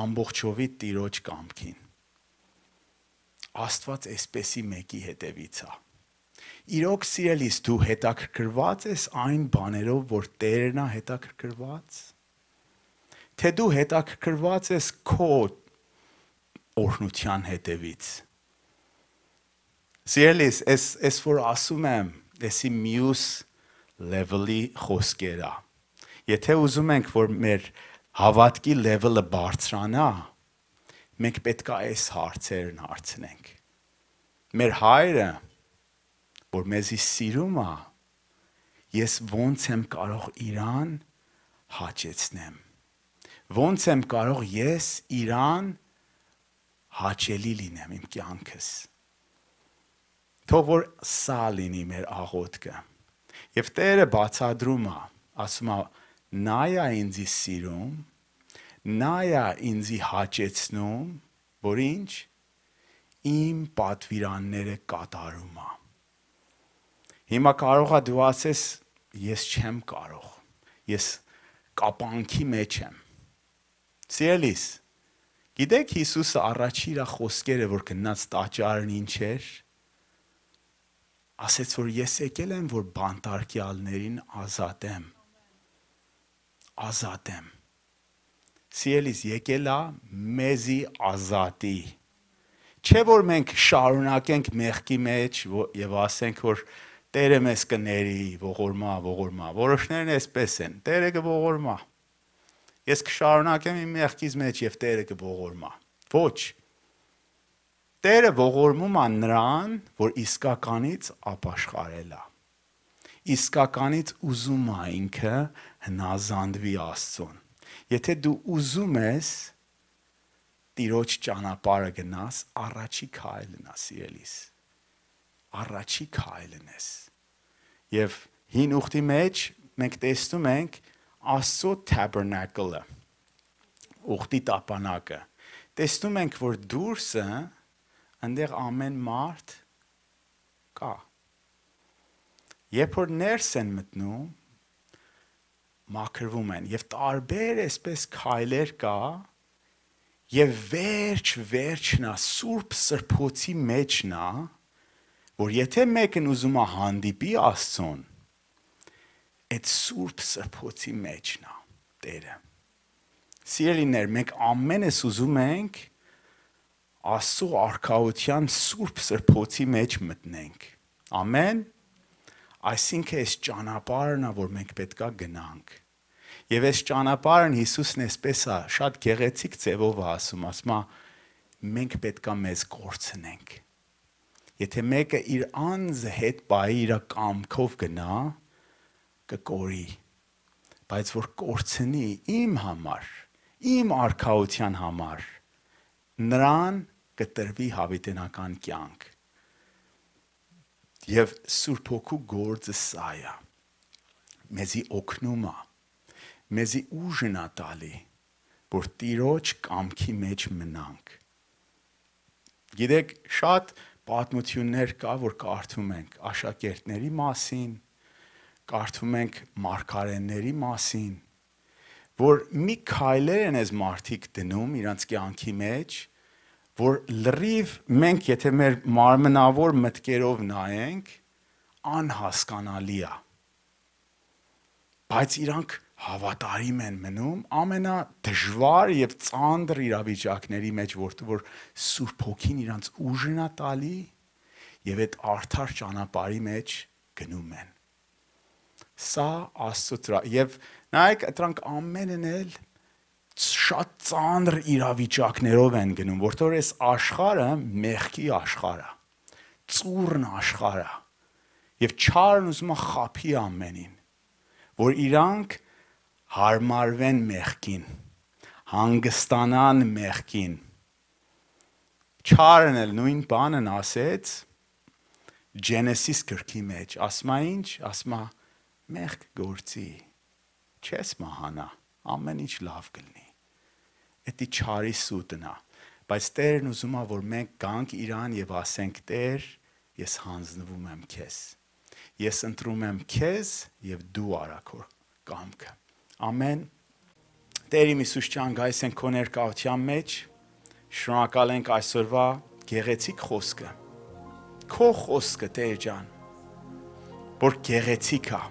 Speaker 3: ամբողջովի Տիրոջ կամքին։ Աստված այսպեսի մեկի հետևից է։ Իրոք սիրելիս, դու հետաքրքրված ես այն բաներով, որ Տերն է հետաքրքրված։ Թե դու հետաքրքրված ես քո օրհնության հետևից։ Սիրելիս, ես որ ասում եմ, էսի մյուս level-ի խոսքեր է։ Եթե ուզում ենք, որ մեր հավատքի level-ը բարձրանա, մենք պետք է այս հարցերն հարցնենք։ Մեր հայրը, որ մեզի սիրում է, ես ոնց եմ կարող իրան հաճեցնեմ։ Ոնց եմ կարող ես իրան հաճելի լինեմ իմ կյանքս։ Թող որ սա լինի մեր աղոթքը։ Եվ Տերը բացադրում է, ասում է, նա է ինձի սիրում, նա է ինձի հաճեցնում, որ ինչ իմ պատվիրանները կատարում է։ Հիմա կարող է դու ասես, ես չեմ կարող, ես կապանքի մեջ եմ։ Սիրելիս, գիտեք Հիսուսը առաջի իր խոսքերը, որ գնաց տաճարն ինչ էր, ասեց, որ ես եկել եմ, որ բանտարկյալներին ազատեմ։ Ազատեմ։ Սիրելիս, եկել է մեզի ազատի։ Չէ որ մենք շարունակենք մեղքի մեջ եւ ասենք, որ Տերը մեզ կների, ողորմա, ողորմա։ Որոշներն էսպես են, Տերը կողորմա։ Ես կշարունակեմ իմ մեղքից մեջ եւ Տերը կողորմա։ Ոչ։ Տերը ողորմում է նրան, որ իսկականից ապաշխարել է։ Իսկականից ուզում է ինքը հնազանդվի Աստծուն։ Եթե դու ուզում ես Տիրոջ ճանապարհը գնաս, առաջի քայլն է, սիրելիս։ Առաջի քայլն ես։ Եվ հին ուխտի մեջ մենք տեսնում ենք Աստծո tabernacle-ը, ուխտի տապանակը։ Տեսնում ենք, որ դուրսը այնտեղ ամեն մարդ կա։ Երբ որ ներս են մտնում, մաքրվում են եւ տարբեր այսպես քայլեր կա եւ վերջնա Սուրբ Սրբոցի մեջնա, որ եթե մեկն ուզում է հանդիպի Աստծուն, այդ Սուրբ Սրբոցի մեջն է Տերը։ Սիրելիներ, մենք ամենս ուզում ենք Աստծո արքայության Սուրբ Սրբոցի մեջ մտնենք։ Ամեն։ Այսինքն այս ճանապարհն է, որ մենք պետքա գնանք։ Եվ այս ճանապարհն Հիսուսն էսպես է, շատ գեղեցիկ ձևով է ասում, մենք պետքա մեզ կորցնենք։ Եթե մեկը իր անձը հետ բայ իր կամքով գնա, կկորի, բայց որ կորցնի իմ համար, իմ արքայության համար, նրան կտրվի հավիտենական կյանք։ Եվ Սուրբ Հոգու գործը սա է, մեզի օգնում է, մեզի ուժն է տալի, որ Տիրոջ կամքի մեջ մնանք։ Գիտեք, շատ պատմություններ կա, որ կարդում ենք աշակերտների մասին, կարդում ենք մարգարեների մասին, որ մի քայլեր են այս մարդիկ դնում իրանց կյանքի մեջ, որ լրիվ մենք եթե մեր մարմնավոր մտքերով նայենք, անհասկանալի է։ Բայց իրանք հավատարիմ են մնում ամենադժվար եւ ծանր իրավիճակների մեջ, որ Սուրբ Հոգին իրանց ուժն է տալի եւ այդ արդար ճանապարհի մեջ գնում են։ Սա Աստծո եւ նայեք, դրանք ամենն էլ շատ ծանր իրավիճակներով են գնում, որտեղ այս աշխարհը մեղքի աշխարհ է, ծուռն աշխարհ է եւ չարն ուզում է խափի ամենին, որ իրանք հարմարվեն մեղքին, հանգստանան մեղքին։ Չարն էլ նույն բանն ասեց Genesis գրքի մեջ, ասма ինչ, ասма մեղք գործի, չես մահանա, ամեն ինչ լավ կլինի։ Էդի չարի սուտն է, բայց Տերն ուզում է, որ մենք գանք իրան եւ ասենք Տեր, ես հանձնվում եմ քեզ։ Ես ընտրում եմ քեզ եւ դու արա քո կամքը։ Ամեն։ Տեր իմ Հիսուս ջան, գայս ենք քո ներկայության մեջ, շնորհակալ ենք այսօրվա գեղեցիկ խոսքը։ Քո խոսքը, Տեր ջան, որ գեղեցիկ է։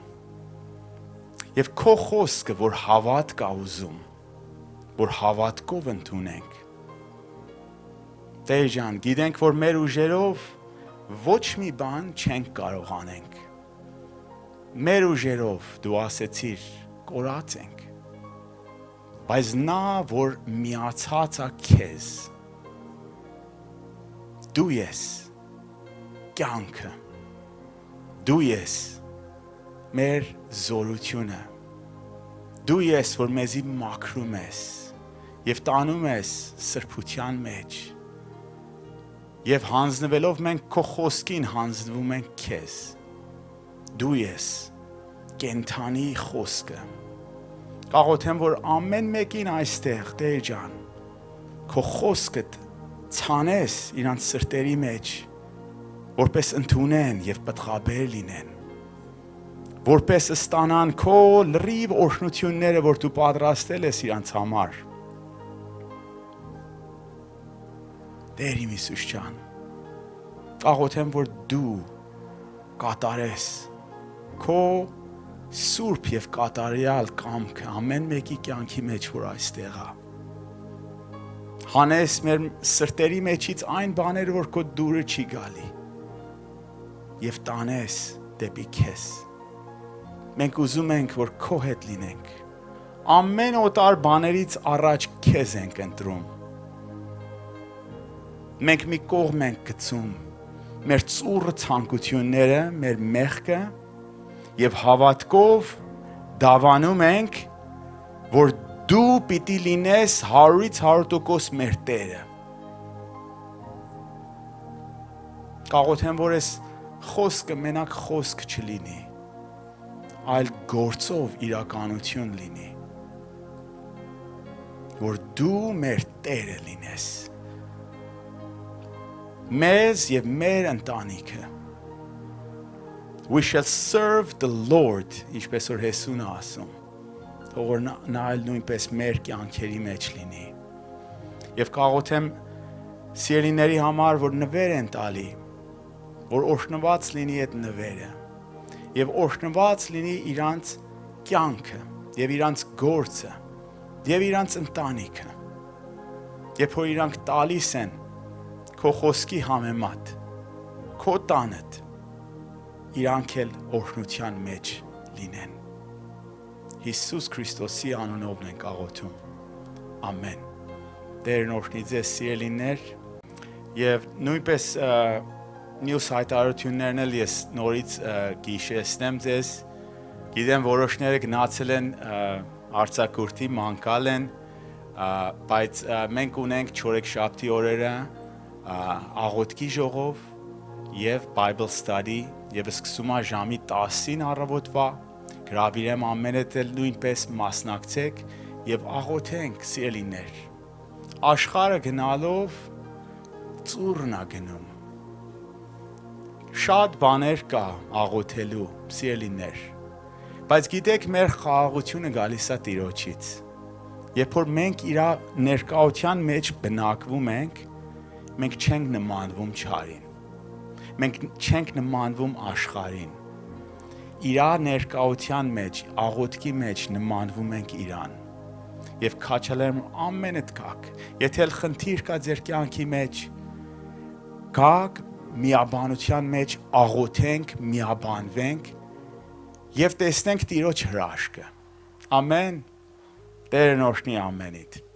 Speaker 3: Եվ քո խոսքը, որ հավատ կա ուզում, որ հավատքով ընդունենք։ Տեր ջան, գիտենք, որ մեր ուժերով ոչ մի բան չենք կարող անենք։ Մեր ուժերով դու ասեցիր, կորած ենք։ Բայց նա, որ միացած է քեզ, Դու ես կյանքը, դու ես մեր զորությունը, դու ես, որ մեզի մաքրում ես և տանում ես սրբության մեջ և հանձնվելով մենք քո խոսքին հանձնվում ենք քեզ, դու ես կենթանի խոսքը, կաղոթեմ, որ ամեն մեկին այստեղ, Տեր ջան, քո խոսքդ ցանես իրանց սրտերի մեջ, որպես ընդունեն և պտղաբեր լինեն, որպես ստանան քո լրիվ օրհնությունները, որ դու պատրաստել ես իրանց համար, Տեր իմ Հիսուս ջան, կաղոթեմ, որ դու կատարես քո սուրբ և կատարյալ կամքը ամեն մեկի կյանքի մեջ, որ այստեղ է, հանես մեր սրտերի մեջից այն բաները, որ քո դուրը չի գալի և տանես դեպի քեզ, մենք ուզում ենք, որ քո հետ լինենք, ամեն օտար բաներից առաջ քեզ ենք ընտրում, մենք մի կողմ ենք գցում մեր ծուռը ցանկությունները, մեր մեղքը և հավատքով դավանում ենք, որ դու պիտի լինես 100% մեր Տերը։ Կաղոթեմ, որ այս խոսքը մենակ խոսք չլինի, այլ գործով իրականություն լինի, որ դու մեր Տերը լինես, մեզ և մեր ընտանիքը, we shall serve the Lord, ինչպես որ Հեսուն ասում, որ նա էլ նույնպես մեր կյանքերի մեջ լինի։ Եվ կաղոթեմ սիրելիների համար, որ նվեր են տալի, որ օրհնված լինի այդ նվերը, և օրհնված լինի իրանց կյանքը, և իրանց գործը, և իրանց ընտանիքը, երբ որ իրանք տալիս են քո խոսքի համեմատ, քո տանդ, իրանք էլ օրհնության մեջ լինեն։ Հիսուս Քրիստոսի անունով ենք աղոթում։ Ամեն։ Տերն օրհնի ձեզ սիրելիներ, և նույնպես մյուս հայտարարություններն էլ ես նորից գիշերեցնեմ ձեզ, գիտեմ որոշները գնացել են արձակուրդի, մանկալ են, բայց մենք ունենք չորեքշաբթի օրերը աղոթքի ժողով և Bible study և սկսում է ժամի 10-ին առավոտվա, գրավիրեմ ամենդ էլ նույնպես մասնակցեք և աղոթենք սիրելիներ, աշխարհը գնալով ծուռն է գնում, շատ բաներ կա աղոթելու սիրելիներ, բայց գիտեք մեր խաղաղությունը գալիս է Տիրոջից, երբ որ մենք իր ներկայության մեջ բնակվում ենք, մենք չենք նմանվում չարին, մենք չենք նմանվում աշխարհին, իր ներկայության մեջ, աղոթքի մեջ նմանվում ենք իրան, և քաջալերում ամենդ կաք, եթե խնդիր կա ձեր կյանքի մեջ, գաք միաբանության մեջ աղոթենք, միաբանվենք և տեսնենք Տիրոջ հրաշքը, ամեն, Տերն օրհնի ամենիդ։